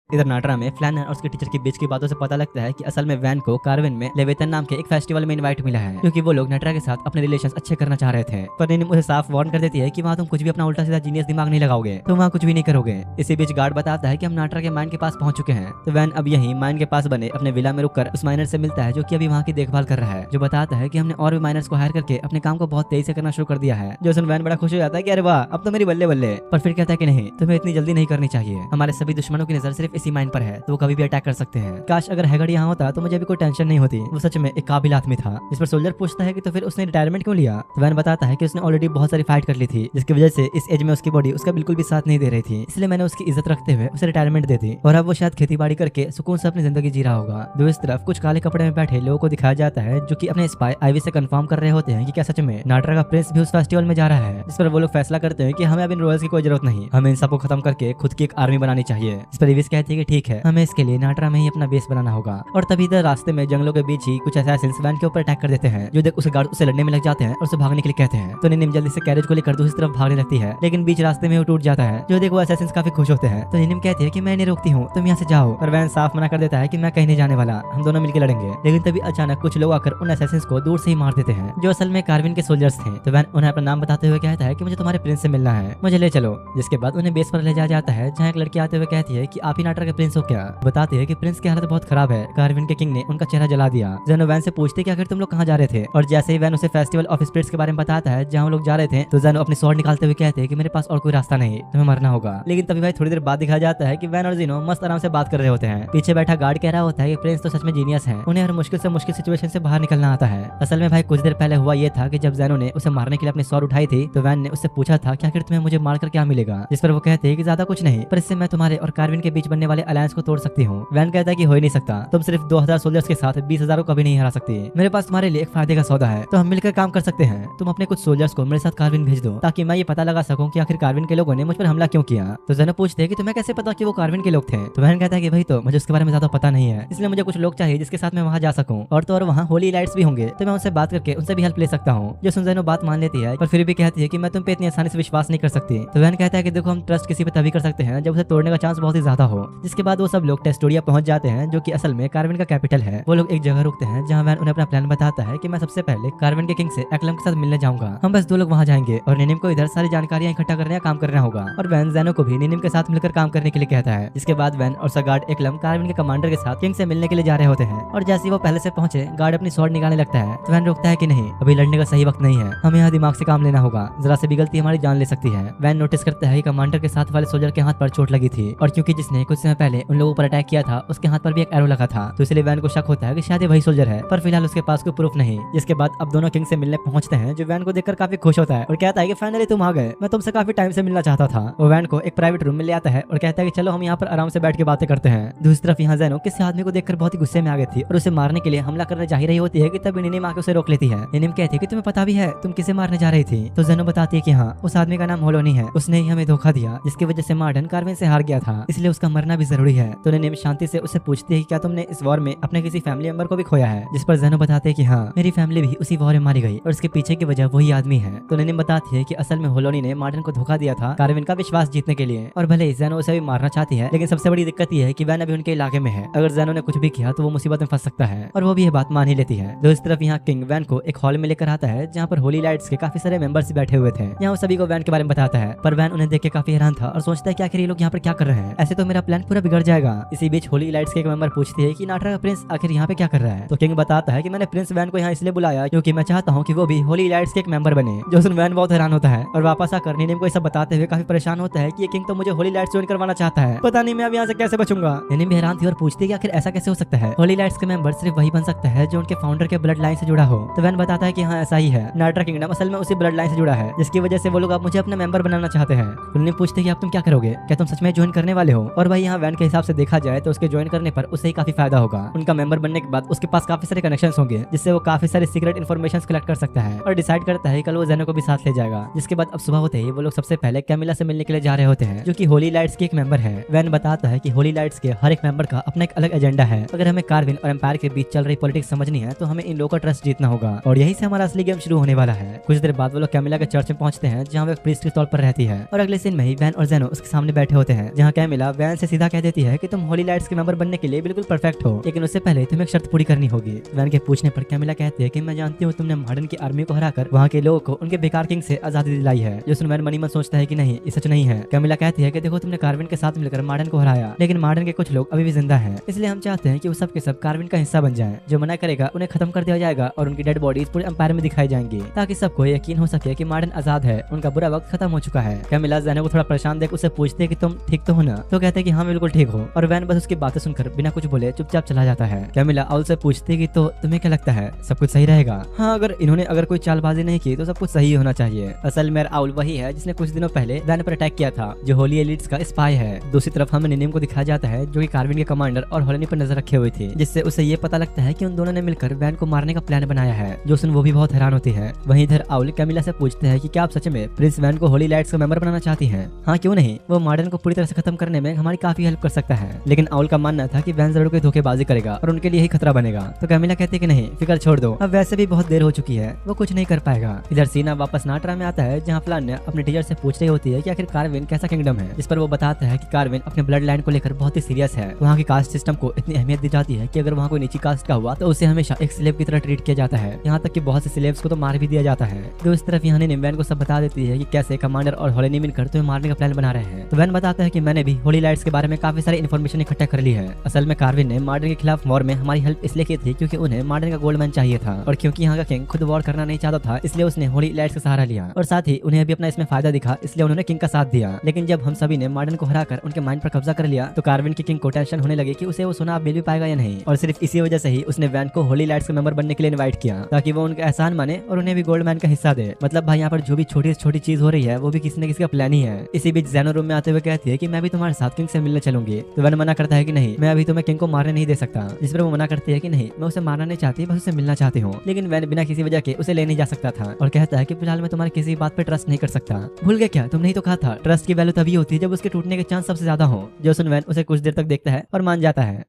इधर नाटरा में फ्लैनर और उसके टीचर के बीच की बातों से पता लगता है कि असल में वैन को कार्विन में लेविथन नाम के एक फेस्टिवल में इनवाइट मिला है, क्योंकि वो लोग नाटरा के साथ अपने रिलेशंस अच्छे करना चाह रहे थे। पर निनिम उसे साफ वार्न कर देती है कि वहाँ तुम कुछ भी अपना उल्टा सीधा जीनियस दिमाग नहीं लगाओगे, तुम वहाँ कुछ भी नहीं करोगे। इसी बीच गार्ड बताता है कि हम नाटरा के माइन के पास पहुंच चुके हैं। तो वैन अब यही माइन के पास बने अपने विला में रुककर उस माइनर से मिलता है, जो कि अभी वहाँ की देखभाल कर रहा है, जो बताता है कि हमने और भी माइनर्स को हायर करके अपने काम को बहुत तेजी से करना शुरू कर दिया है। जो सुन वैन बड़ा खुश हो जाता है कि अरे वाह, अब तो मेरी बल्ले बल्ले। पर फिर कहता है कि नहीं, तुम्हें इतनी जल्दी नहीं करनी चाहिए, हमारे सभी दुश्मनों की नजर सिर्फ इसी माइन पर है, तो कभी भी अटैक कर सकते हैं। काश अगर हैगर्ड यहाँ होता तो मुझे भी कोई टेंशन नहीं होती। वो सच में एक काबिल आदमी था। इस पर सोल्जर पूछता है कि तो फिर उसने रिटायरमेंट क्यों लिया। तो वैन बताता है कि उसने ऑलरेडी बहुत सारी फाइट कर ली थी, जिसकी वजह से इस एज में उसकी बॉडी उसका बिल्कुल भी साथ नहीं दे रही थी, इसलिए मैंने उसकी इज्जत रखते हुए उसे रिटायरमेंट दे दी, और अब वो शायद खेती बाड़ी करके सुकून से अपनी जिंदगी जी रहा होगा। दूसरी तरफ कुछ काले कपड़े में बैठे लोगों को दिखाया जाता है, जो कि अपने स्पाई आईवी से कंफर्म कर रहे होते हैं कि क्या सच में नाटरा का प्रिंस भी उस फेस्टिवल में जा रहा है। इस पर वो लोग फैसला करते हैं कि हमें अब इन रॉयल्स की कोई जरूरत नहीं, हमें इन सबको खत्म करके खुद की एक आर्मी बनानी चाहिए। इस पर इविस कहती है कि ठीक है, हमें इसके लिए नाटरा में ही अपना बेस बनाना होगा। और तभी इधर रास्ते में जंगलों के बीच ही कुछ असैसिन्स वैन के ऊपर अटैक कर देते हैं, जो देख उसे गार्ड उसे लड़ने में लग जाते हैं और उसे भागने के लिए कहते हैं। तो निनिम जल्दी से कैरेज को लेकर दूसरी तरफ भागने लगती है, लेकिन बीच रास्ते में वो टूट जाता है, जो देख वो असैसिन्स काफी खुश होते हैं। तो निनिम कहती है कि मैं नहीं रोकती हूँ, तुम यहाँ से जाओ। और वैन साफ मना कर देता है कि मैं कहीं नहीं जाने वाला, हम दोनों मिलकर लड़ेंगे। लेकिन तभी अचानक कुछ लोग आकर उन असैसिन्स को दूर से ही मार देते हैं, जो असल में कार्विन के सोल्जर्स थे। तो वैन उन्हें अपना नाम बताते हुए कहता है कि मुझे तुम्हारे प्रिंस से मिलना है, मुझे ले चलो। जिसके बाद उन्हें बेस पर ले जाया जाता है, जहाँ एक लड़की आते हुए कहती है कि आप ही नाटरा के प्रिंस हो क्या। बताते हैं कि प्रिंस की हालत बहुत खराब है, कार्विन के किंग ने उनका चेहरा जला दिया। जेनो वैन से पूछते कि आखिर तुम लोग कहाँ जा रहे थे, और जैसे ही वैन उसे फेस्टिवल ऑफ स्पिरिट्स के बारे में बताता है जहाँ लोग जा रहे थे, तो जेनो अपनी स्वॉर्ड निकालते हुए कहते हैं कि मेरे पास और कोई रास्ता नहीं, तुम्हें मरना होगा। लेकिन तभी भाई थोड़ी देर बाद दिखाया जाता है कि वैन और जेनो मस्त आराम से बात कर रहे होते हैं। पीछे बैठा गार्ड कह रहा होता है कि प्रिंस तो सच में जीनियस है, उन्हें हर मुश्किल से मुश्किल सिचुएशन से बाहर निकलना आता है। असल में भाई कुछ देर पहले हुआ ये था कि जब जेनो ने उसे मारने के लिए अपनी स्वॉर्ड उठाई थी, तो वैन ने उससे पूछा था कि आखिर तुम्हें मुझे मारकर क्या मिलेगा। जिस पर वो कहते हैं कि ज्यादा कुछ नहीं, पर इससे मैं तुम्हारे और कार्विन के बीच बनने वाले अलायंस को तोड़ सकती हूँ। वैन कहता है कि हो ही नहीं सकता, तुम सिर्फ 2000 सोल्जर्स के साथ 20,000 को कभी नहीं हरा सकती। मेरे पास तुम्हारे लिए एक फायदे का सौदा है, तो हम मिलकर काम कर सकते हैं। तुम अपने कुछ सोल्जर्स को मेरे साथ कार्विन भेज दो, ताकि मैं ये पता लगा सकूं कि आखिर कार्विन के लोगों ने मुझ पर हमला क्यों किया। तो जेनो पूछते हैं कि तुम्हें कैसे पता कि वो कार्विन के लोग थे। तो वैन कहता है कि भाई तो मुझे उसके बारे में ज्यादा पता नहीं है, इसलिए मुझे कुछ लोग चाहिए जिसके साथ मैं वहाँ जा सकूं, और तो और वहाँ होली लाइट्स भी होंगे, तो मैं उनसे बात करके उनसे भी हेल्प ले सकता हूँ। जो सुन जेनो बात मान लेती है, पर फिर भी कहती है कि मैं तुम पे इतनी आसानी से विश्वास नहीं कर सकती। तो वैन कहता है कि देखो हम ट्रस्ट किसी पे तभी कर सकते हैं जब उसे तोड़ने का चांस बहुत ही ज्यादा हो। जिसके बाद वो सब लोग टेस्टोरिया पहुंच जाते हैं, जो कि असल में कार्विन का कैपिटल है। वो लोग एक जगह रुकते हैं जहाँ वैन उन्हें अपना प्लान बताता है कि मैं सबसे पहले कार्विन के किंग से एक्लम के साथ मिलने जाऊंगा। हम बस 2 लोग वहाँ जाएंगे और निनिम को इधर सारी जानकारियां इकट्ठा करने का काम करना होगा। और वैन जेनो को भी निनिम के साथ मिलकर काम करने के लिए कहता है। जिसके बाद वैन और सगार्ड एक्लम कार्विन के कमांडर के साथ किंग से मिलने के लिए जा रहे होते हैं। और जैसे ही वो पहले से पहुंचे, गार्ड अपनी स्वॉर्ड निकालने लगता है। तो वैन रोकता है कि नहीं, अभी लड़ने का सही वक्त नहीं है, हमें यहाँ दिमाग से काम लेना होगा, जरा से भी गलती हमारी जान ले सकती है। वैन नोटिस करता है कि कमांडर के साथ वाले सोल्जर के हाथ पर चोट लगी थी, और क्योंकि जिसने कुछ समय पहले उन लोगों पर अटैक किया था उसके हाथ पर भी एक एरो लगा था, तो इसलिए वैन को शक होता है कि शायद ये वही सोल्जर है, पर फिलहाल उसके पास कोई प्रूफ नहीं। जिसके बाद अब दोनों किंग से मिलने पहुंचते हैं, जो वैन को देखकर काफी खुश होता है और कहता है कि फाइनली तुम आ गए, मैं तुमसे काफी टाइम से मिलना चाहता था। वो वैन को एक प्राइवेट रूम में ले आता है और कहता है कि चलो हम यहाँ पर आराम से बैठ के बातें करते हैं। दूसरी तरफ यहाँ जेनो किसी आदमी को देखकर बहुत ही गुस्से में आ गई थी और उसे मारने के लिए हमला करने जा ही रही होती है कि तभी निनिम आके उसे रोक लेती है। निनिम कहती है कि तुम्हें पता भी है तुम किसे मारने जा रही थी। तो जेनो बताती है कि हाँ, उस आदमी का नाम होलोनी है, उसने ही हमें धोखा दिया, जिसकी वजह से मार्डन कार्विन से हार गया था, इसलिए उसका मरना भी जरूरी है। तो निनिम शांति से उससे पूछती है कि क्या तुमने इस वॉर में अपने किसी फैमिली मेंबर को भी खोया है। जिस पर जेनो बताते हैं कि हाँ, मेरी फैमिली भी उसी वॉर में मारी गई और इसके पीछे की वजह वही आदमी है। तो निनिम बताती है कि असल में होलोनी ने मार्डन को धोखा दिया था कार्विन का विश्वास जीतने के लिए, और भले ही जेनो उसे भी मारना चाहती है, लेकिन सबसे बड़ी दिक्कत यह है कि वैन अभी उनके इलाके में है। अगर जेनो ने कुछ भी किया तो वो मुसीबत में फंस सकता है, और वो भी ये बात मान ही लेती है। दूसरी तरफ यहाँ किंग वैन को एक हॉल में लेकर आता है, जहाँ पर होली लाइट्स के काफी सारे मेंबर्स बैठे हुए थे। यहाँ सभी को वैन के बारे में बताता है, पर वैन उन्हें देख के काफी हैरान था और सोचता है कि आखिर ये लोग यहाँ पर क्या कर रहे हैं, ऐसे तो मेरा प्लान पूरा बिगड़ जाएगा। इसी बीच होली लाइट्स के एक मेंबर पूछती है कि नाटरा का प्रिंस आखिर यहाँ पे क्या कर रहा है। तो किंग बताता है कि मैंने प्रिंस वैन को यहाँ इसलिए बुलाया क्योंकि मैं चाहता हूँ कि वो भी होली लाइट्स के एक मेंबर बने। जो सुन वैन बहुत हैरान होता है और वापस आकर निनिम को सब बताते हुए काफी परेशान होता है कि ये किंग तो मुझे होली लाइट्स ज्वाइन करवाना चाहता है, पता नहीं मैं अब यहाँ से कैसे बचूंगा। निनिम भी हैरान थी और पूछती है कि आखिर ऐसा कैसे हो सकता है, होली लाइट्स के मेंबर सिर्फ वही बन सकता है जो उनके फाउंडर के ब्लड लाइन से जुड़ा हो। तो वैन बताता है कि हाँ ऐसा ही है, नाटरा किंगडम असल में उसी ब्लड लाइन से जुड़ा है, जिसकी वजह से वो लोग अब मुझे अपना मेंबर बनाना चाहते हैं। निनिम पूछते हैं कि अब तुम क्या करोगे, क्या तुम सच में ज्वाइन करने वाले हो। और भाई यहाँ वैन के हिसाब से देखा जाए तो उसके ज्वाइन करने पर उससे ही काफी फायदा होगा। उनका मेंबर बनने के बाद उसके पास काफी सारे कनेक्शंस होंगे, जिससे वो काफी सारे सीक्रेट इन्फॉर्मेशन कलेक्ट कर सकता है और डिसाइड करता है कल वो जेनो को भी साथ ले जाएगा। जिसके बाद अब सुबह होते ही वो लोग सबसे पहले कैमिला से मिलने के लिए जा रहे होते हैं, जो कि होली लाइट्स की एक मेंबर है। वैन बताता है कि होली लाइट्स के हर एक मेंबर का अपना एक अलग एजेंडा है। अगर हमें कार्विन और एम्पायर के बीच चल रही पॉलिटिक्स समझनी है तो हमें इन लोगों का ट्रस्ट जीतना होगा और यही से हमारा असली गेम शुरू होने वाला है। कुछ देर बाद वो लोग कैमिला के चर्च में पहुंचते हैं, जहाँ वो एक प्रीस्ट के तौर पर रहती है और अगले सीन में ही वैन और जेनो उसके सामने बैठे होते हैं, जहाँ कैमिला वैन से सीधा कह देती है कि तुम होली लाइट्स के मेंबर बनने के लिए बिल्कुल परफेक्ट हो, लेकिन उससे पहले तुम्हें एक शर्त पूरी करनी होगी। वैन के पूछने पर कैमिला कहती है कि मैं जानती हूँ तुमने मॉडर्न की आर्मी को हराकर वहाँ के लोगों को उनके बेकार किंग से आजादी दिलाई है। जो सुन वैन मनी मन सोचता है कि नहीं, ये सच नहीं है। कैमिला कहती है कि देखो तुमने कार्विन के साथ मिलकर मॉडर्न को हराया, लेकिन मॉडर्न के कुछ लोग अभी भी जिंदा हैं, इसलिए हम चाहते हैं कि वो सब के सब कार्विन का हिस्सा बन जाएं। जो मना करेगा उन्हें खत्म कर दिया जाएगा और उनकी डेड बॉडीज पूरे एम्पायर में दिखाई जाएंगी, ताकि सबको यकीन हो सके कि मॉडर्न आजाद है, उनका बुरा वक्त खत्म हो चुका है। कैमिला जेनो को थोड़ा परेशान देख उससे पूछते हैं कि तुम ठीक तो हो ना? तो कहते हैं कि हाँ मैं बिल्कुल ठीक हूँ और वैन बस उसकी बातें सुनकर बिना कुछ बोले चुपचाप चला जाता है। कैमिला आउल से पूछती है कि तो तुम्हें क्या लगता है सब कुछ सही रहेगा? हाँ, अगर कोई चालबाजी नहीं की तो सब कुछ सही होना चाहिए। असल में आउल वही है जिसने कुछ दिनों पहले वैन पर अटैक किया था, जो होली एलिट्स का स्पाई है। दूसरी तरफ हमें निनिम को दिखाया जाता है, जो कि कार्विन के कमांडर और होलेनी पर नजर रखे हुए थे, जिससे उसे ये पता लगता है कि उन दोनों ने मिलकर वैन को मारने का प्लान बनाया है। जो सुन वो भी बहुत हैरान होती है। वहीं इधर आउल कैमिला से पूछते हैं कि क्या आप सच में प्रिंस वैन को होली लाइट्स का मेंबर बनाना चाहती हैं? हाँ क्यों नहीं, वो मॉडर्न को पूरी तरह से खत्म करने में हमारी काफी हेल्प कर सकता है। लेकिन आउल का मानना था कि वैन जरूर कोई धोखेबाजी करेगा और उनके लिए ही खतरा बनेगा। तो कैमिला कहती है कि नहीं, फिक्र छोड़ दो, अब वैसे भी बहुत देर हो चुकी है, वो कुछ नहीं कर पाएगा। इधर सीना वापस नाटरा में आता है, जहाँ फ्लान ने अपने टीचर से पूछ रही होती है कि आखिर कार्विन कैसा किंगडम है, जिस पर वो बताता है कि कार्विन अपने ब्लड लाइन को लेकर बहुत ही सीरियस है। वहाँ की कास्ट सिस्टम को इतनी अहमियत दी जाती है कि अगर वहाँ कोई नीची कास्ट का हुआ तो उसे हमेशा एक स्लेव की तरह ट्रीट किया जाता है, यहाँ तक कि बहुत से स्लेव्स को तो मार भी दिया जाता है। तो इस तरफ यहाँ वैन को सब बता देती है कि कैसे कमांडर और होलेनी मिलकर तुम्हें मारने का प्लान बना रहे हैं। तो वैन बताता है कि मैंने भी होली लाइट्स के बारे में काफी सारी इन्फॉर्मेशन इकट्ठा कर ली है। असल में कार्विन ने मॉडर्न के खिलाफ वॉर में हमारी हेल्प इसलिए की थी क्योंकि उन्हें मॉडर्न का गोल्ड मैन चाहिए था, और क्योंकि यहाँ का किंग खुद वॉर करना नहीं चाहता था, इसलिए उसने होली लाइट्स का सहारा लिया और साथ ही उन्हें भी अपना इसमें फायदा दिखा, इसलिए उन्होंने किंग का साथ दिया। लेकिन जब हम सभी ने मॉडर्न को हराकर उनके माइंड पर कब्जा कर लिया तो कार्विन की किंग को टेंशन होने लगी कि उसे वो सोना मिल भी पाएगा या नहीं, और सिर्फ इसी वजह से ही उसने वैन को होली लाइट्स के मेंबर बनने के लिए इनवाइट किया, ताकि वो उनका एहसान माने और उन्हें भी गोल्ड मैन का हिस्सा दे। मतलब भाई यहाँ पर जो भी छोटी से छोटी चीज हो रही है वो भी किसी न किसी का प्लान ही है। इसी बीच जेनो रूम में आते हुए कहती है कि मैं भी तुम्हारे साथ किंग से मिलने चलूंगी। तो वैन मना करता है कि नहीं, मैं अभी तुम्हें किंग को मारने नहीं दे सकता, जिस पर वो मना करती है कि नहीं, मैं उसे मारना नहीं चाहती, बस उसे मिलना चाहती हूँ। लेकिन वैन बिना किसी वजह के उसे ले नहीं जा सकता था और कहता है कि फिलहाल मैं तुम्हारी किसी बात पे ट्रस्ट नहीं कर सकता। भूल गए क्या, तुमने ही तो कहा था ट्रस्ट की वैल्यू तभी होती है जब उसके टूटने के चांस सबसे ज्यादा हो। जो सुन वैन उसे कुछ देर तक देखता है और मान जाता है।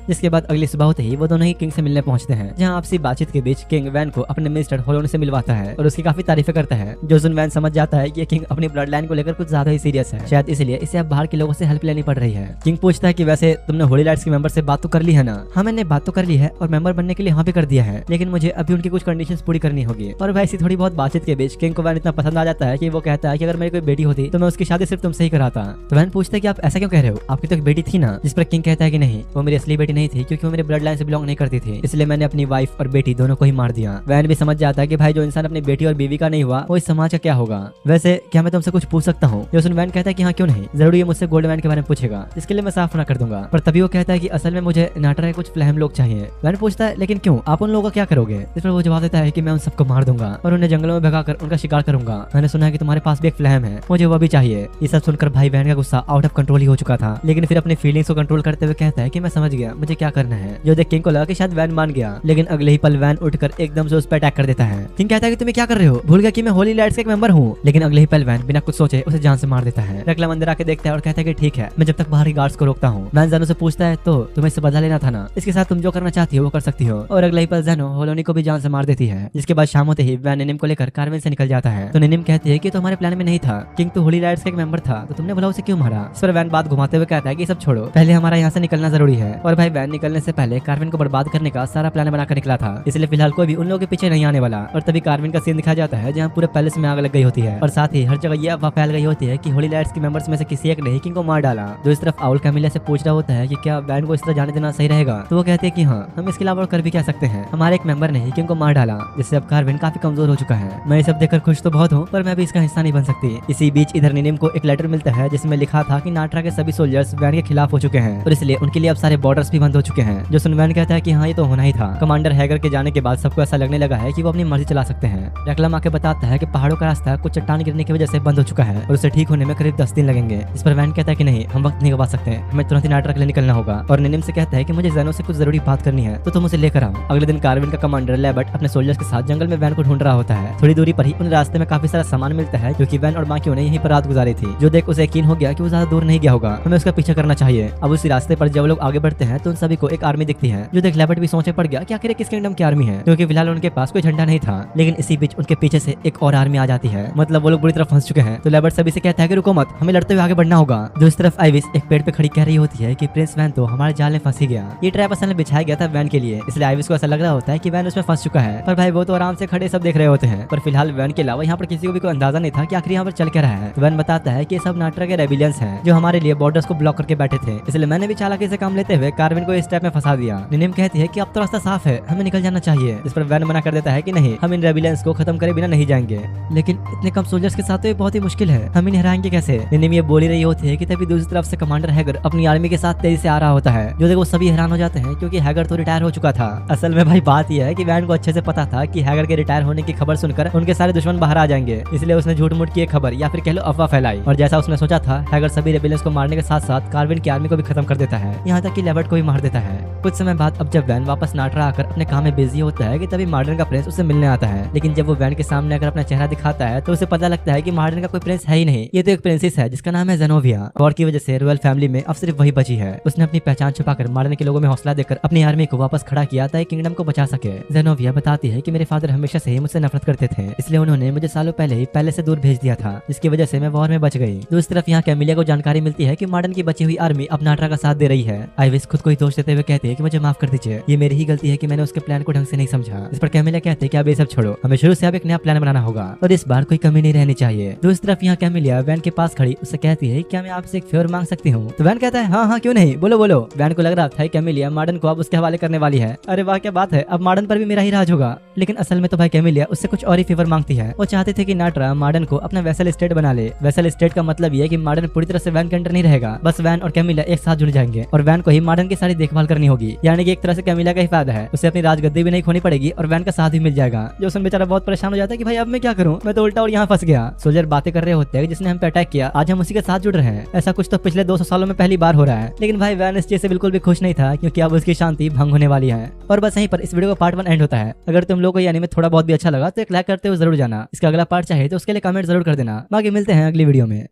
जिसके बाद अगली सुबह होते ही वो दोनों ही किंग से मिलने पहुंचते हैं, जहां आपसी बातचीत के बीच किंग वैन को अपने मिनिस्टर होलोनी से मिलवाता है और उसकी काफी तारीफें करता है। जोसुन वैन समझ जाता है कि ये किंग अपनी ब्लड लाइन को लेकर कुछ ज्यादा ही सीरियस है, शायद इसलिए इसे अब बाहर के लोगों से हेल्प लेनी पड़ रही है। किंग पूछता है कि वैसे तुमने होली लाइट्स के मेंबर से बात तो कर ली है ना? हाँ मैंने बात तो कर ली है और मेंबर बनने के लिए हाँ भी कर दिया है, लेकिन मुझे अभी उनकी कुछ कंडीशंस पूरी करनी होगी। और वैसी थोड़ी बहुत बातचीत के बीच किंग को वैन इतना पसंद आ जाता है कि वो कहता है कि अगर मेरी कोई बेटी होती तो मैं उसकी शादी सिर्फ तुमसे ही कराता। तो वैन पूछता है कि आप ऐसा क्यों कह रहे हो, आपकी तो एक बेटी थी ना? जिस पर किंग कहता है कि नहीं, वो मेरी असली बेटी नहीं थी, क्योंकि वो मेरे ब्लड लाइन से बिलोंग नहीं करती थी, इसलिए मैंने अपनी वाइफ और बेटी दोनों को ही मार दिया। वैन भी समझ जाता है कि भाई जो इंसान अपनी बेटी और बीवी का नहीं हुआ वो इस समाज का क्या होगा। वैसे क्या मैं तुमसे कुछ पूछ सकता हूँ? जोसुन वैन कहता है कि हाँ क्यों नहीं, जरूर ये मुझसे गोल्ड मैन के बारे में पूछेगा, जिसके लिए मैं साफ मना कर दूंगा। पर तभी वो कहता है कि असल में मुझे नाटरा के कुछ फ्लैम लोग चाहिए। वैन पूछता है लेकिन क्यों, आप उन लोगों का क्या करोगे? जिस पर वो जवाब देता है कि मैं उन सबको मार दूंगा और उन्हें जंगलों में भगाकर उनका शिकार करूंगा। मैंने सुना है कि तुम्हारे पास भी एक फ्लैम है, मुझे वो भी चाहिए। ये सब सुनकर भाई वैन का गुस्सा आउट ऑफ कंट्रोल ही हो चुका था, लेकिन फिर अपनी फीलिंग्स को कंट्रोल करते हुए कहता है कि मैं समझ गया, मुझे क्या करना है। जो देख किंग को लगा कि शायद वैन मान गया, लेकिन अगले ही पल वैन उठकर एकदम से उस पर अटैक कर देता है। किंग कहता है कि तुम्हें क्या कर रहे हो, भूल गया कि मैं होली लाइट्स का एक मेंबर हूँ। लेकिन अगले ही पल वैन बिना कुछ सोचे उसे जान से मार देता है। रकलम अंदर आके देखता है और कहता है कि ठीक है, मैं जब तक बाहरी गार्ड्स को रोकता हूँ। वैन जेनो से पूछता है तो तुम्हें इससे बदला लेना था ना, इसके साथ तुम जो करना चाहती हो वो कर सकती हो। और अगले ही पल जेनो होलोनी को भी जान से मार देती है। जिसके बाद शाम होते ही वैन निनिम को लेकर कार्विन से निकल जाता है। तो निनिम कहती है कि तुम्हारे प्लान में नहीं था, किंग तो होली लाइट्स का एक मेंबर था, तो तुमने भला उसे क्यों मारा? इस पर वैन बात घुमाते हुए कहता है कि सब छोड़ो, पहले हमारा यहाँ से निकलना जरूरी है। और भाई वैन निकलने से पहले कार्विन को बर्बाद करने का सारा प्लान बनाकर निकला था, इसलिए फिलहाल कोई भी उन लोगों के पीछे नहीं आने वाला। और तभी कार्विन का सीन दिखाया जाता है जहाँ पूरे पैलेस में आग लग गई होती है और साथ ही हर जगह ये अफवाह फैल गई होती है कि होली लाइट्स के मेंबर्स में से किसी एक ने किंग को मार डाला। जो इस तरफ आउल कैमिला से पूछ रहा होता है कि क्या वैन को इस तरह जाने देना सही रहेगा, तो वो कहते हैं कि हाँ, हम इसके अलावा कर भी क्या सकते हैं, हमारे एक मेंबर ने किंग को मार डाला, जिससे अब कार्विन काफी कमजोर हो चुका है। मैं ये सब देखकर खुश तो बहुत हूँ, पर मैं भी इसका हिस्सा नहीं बन सकती। इसी बीच इधर निनिम को एक लेटर मिलता है जिसमें लिखा था कि नाटरा के सभी सोल्जर्स वैन के खिलाफ हो चुके हैं और इसलिए उनके लिए अब सारे बॉर्डर्स भी बंद हो चुके हैं। जो सुन वैन कहता है कि हाँ ये तो होना ही था। कमांडर हैगर के जाने के बाद सबको ऐसा लगने लगा है कि वो अपनी मर्जी चला सकते हैं। रेक्लम आके बताता है कि पहाड़ों का रास्ता कुछ चट्टान गिरने की वजह से बंद हो चुका है और उसे ठीक होने में करीब 10 दिन लगेंगे। इस पर वैन कहता है कि नहीं, हम वक्त नहीं गवा सकते, हमें तुरंत ही नाइट्रा के लिए निकलना होगा। और निनिम से कहता है कि मुझे ज़ेनो से कुछ जरूरी बात करनी है तो तुम उसे लेकर आओ। अगले दिन कार्विन का कमांडर लेबर्ट अपने सोल्जर्स के साथ जंगल में वैन को ढूंढ रहा होता है। थोड़ी दूरी पर ही उन रास्ते में काफी सारा सामान मिलता है क्योंकि वैन और बाकियों ने यहीं पर रात गुजारी थी। जो देख उसे यकीन हो गया कि वो ज्यादा दूर नहीं गया होगा, हमें उसका पीछा करना चाहिए। अब उसी रास्ते पर जब लोग आगे बढ़ते हैं तो उन सभी को एक आर्मी दिखती है। जो देख लेबर्ट भी सोचे पड़ गया कि आखिर किस किंगडम की आर्मी है, क्योंकि फिलहाल उनके पास कोई झंडा नहीं था। लेकिन इसी बीच उनके पीछे से एक और आर्मी आ जाती है, मतलब वो लोग बुरी तरह फंस चुके हैं। तो लेबर्ट सभी से कहता है कि रुको मत, हमें लड़ते हुए आगे बढ़ना होगा। दूसरी तरफ आइविस एक पेड़ पे खड़ी कह रही होती है कि प्रिंस वैन तो हमारे जाल में फंस ही गया। ये ट्रैप असल में बिछाया गया था वैन के लिए, इसलिए आइविस को ऐसा लग रहा होता है कि वैन उसमें फंस चुका है। पर भाई वो तो आराम से खड़े सब देख रहे होते हैं। पर फिलहाल वैन के अलावा यहाँ पर किसी को भी कोई अंदाजा नहीं था कि आखिर यहाँ पर चल क्या रहा है। तो वैन बताता है कि ये सब नाइट्रा के रेबिलियंस हैं जो हमारे लिए बॉर्डर्स को ब्लॉक करके बैठे थे, इसलिए मैंने भी चालाकी से काम लेते हुए कार्विन को इस ट्रैप में फंसा दिया। निनिम कहती है कि अब तो रास्ता साफ है, हमें निकल जाना चाहिए। इस पर वैन मना कर देता है कि नहीं, हम इन रेबिलियंस को खत्म करे बिना नहीं जाएंगे। लेकिन इतने कम सोल्जर्स के साथ तो ये बहुत ही मुश्किल है, हम इन्हें हराएंगे कैसे। निनिम ये बोल ही रही होती है कि तभी दूसरी तरफ से कमांडर हैगर अपनी आर्मी के साथ तेजी से आ रहा होता है। जो देखो सभी हैरान हो जाते हैं क्योंकि हैगर तो रिटायर हो चुका था। असल में भाई बात यह है कि वैन को अच्छे से पता था कि हैगर के रिटायर होने की खबर सुनकर उनके सारे दुश्मन बाहर आ जाएंगे, इसलिए उसने झूठ मूठ की एक खबर या फिर कह लो अफवाह फैलाई। और जैसा उसने सोचा था, हैगर सभी रेबिलियंस को मारने के साथ साथ कार्विन की आर्मी को भी खत्म कर देता है, यहाँ तक कि लेबर्ट को भी मार देता है। कुछ समय बाद अब जब वैन वापस नाइट्रा आकर अपने काम में बिजी होता है कि तभी मार्डन का प्रिंस उससे मिलने आता है। लेकिन जब वो वैन के सामने आकर अपना चेहरा दिखाता है तो उसे पता लगता है कि मार्डन का कोई प्रिंस है ही नहीं, ये तो एक प्रिंसेस है जिसका नाम है ज़ेनोविया। वॉर की वजह से रॉयल फैमिली में अब सिर्फ वही बची है। उसने अपनी पहचान छुपाकर मार्डन के लोगों में हौसला देकर अपनी आर्मी को वापस खड़ा किया ताकि किंगडम को बचा सके। ज़ेनोविया बताती है कि मेरे फादर हमेशा से ही मुझसे नफरत करते थे, इसलिए उन्होंने मुझे सालों पहले ही पहले से दूर भेज दिया था, जिसकी वजह से मैं वॉर में बच गई। दूसरी तरफ यहाँ कैमिलिया को जानकारी मिलती है कि मार्डन की बची हुई आर्मी अब नाइट्रा का साथ दे रही है। आइविस खुद को ही दोष देते हुए कहते हैं कि मुझे माफ कर दीजिए, ये मेरी ही गलती है कि मैंने उसके प्लान को ढंग से नहीं समझा। इस पर कैमिलिया कहते हैं कि अब ये सब छोड़ो, हमें शुरू से अब एक नया प्लान बनाना होगा और इस बार कोई कमी नहीं रहनी चाहिए। दूसरी तरफ यहाँ कैमिलिया वैन के पास खड़ी उससे कहती है क्या मैं आपसे एक फेवर मांग सकती हूँ। तो वैन कहता है हाँ हाँ क्यों नहीं, बोलो बोलो। वैन को लग रहा था कैमिलिया मार्डन को अब उसके हवाले करने वाली है। अरे वाह क्या बात है, अब मार्डन पर भी मेरा ही राज होगा। लेकिन असल में तो भाई कैमिलिया उससे कुछ और ही फेवर मांगती है। वो चाहते थे कि नाइट्रा मार्डन को अपना वेसल स्टेट बना ले। वेसल स्टेट का मतलब ये है कि मार्डन पूरी तरह से वैन के अंडर नहीं रहेगा, बस वैन और कैमिलिया एक साथ जुड़ जाएंगे और वैन को ही मार्डन की सारी देखभाल करनी होगी। यानी कि एक तरह से कैमिलिया का ही फायदा है, उसे अपनी राजगद्दी भी नहीं खोनी पड़ेगी और वैन का साथ भी मिल जाएगा। जो सुन बेचारा बहुत परेशान हो जाता है कि भाई अब मैं क्या करूं, मैं तो उल्टा और यहाँ फंस गया। सोल्जर बातें कर रहे होते हैं जिसने हम पे अटैक किया, आज हम उसी के साथ जुड़ रहे हैं। ऐसा कुछ तो पिछले 200 सालों में पहली बार हो रहा है। लेकिन भाई वैन इस चीज से बिल्कुल भी खुश नहीं था क्योंकि अब उसकी शांति भंग होने वाली है। और बस यहीं पर इस वीडियो का पार्ट 1 एंड होता है। अगर तुम लोगों को यानी में थोड़ा बहुत भी अच्छा लगा तो एक लाइक करते हुए जरूर जाना। इसका अगला पार्ट चाहे तो उसके लिए कमेंट जरूर कर देना। बाकी मिलते हैं अगली वीडियो में।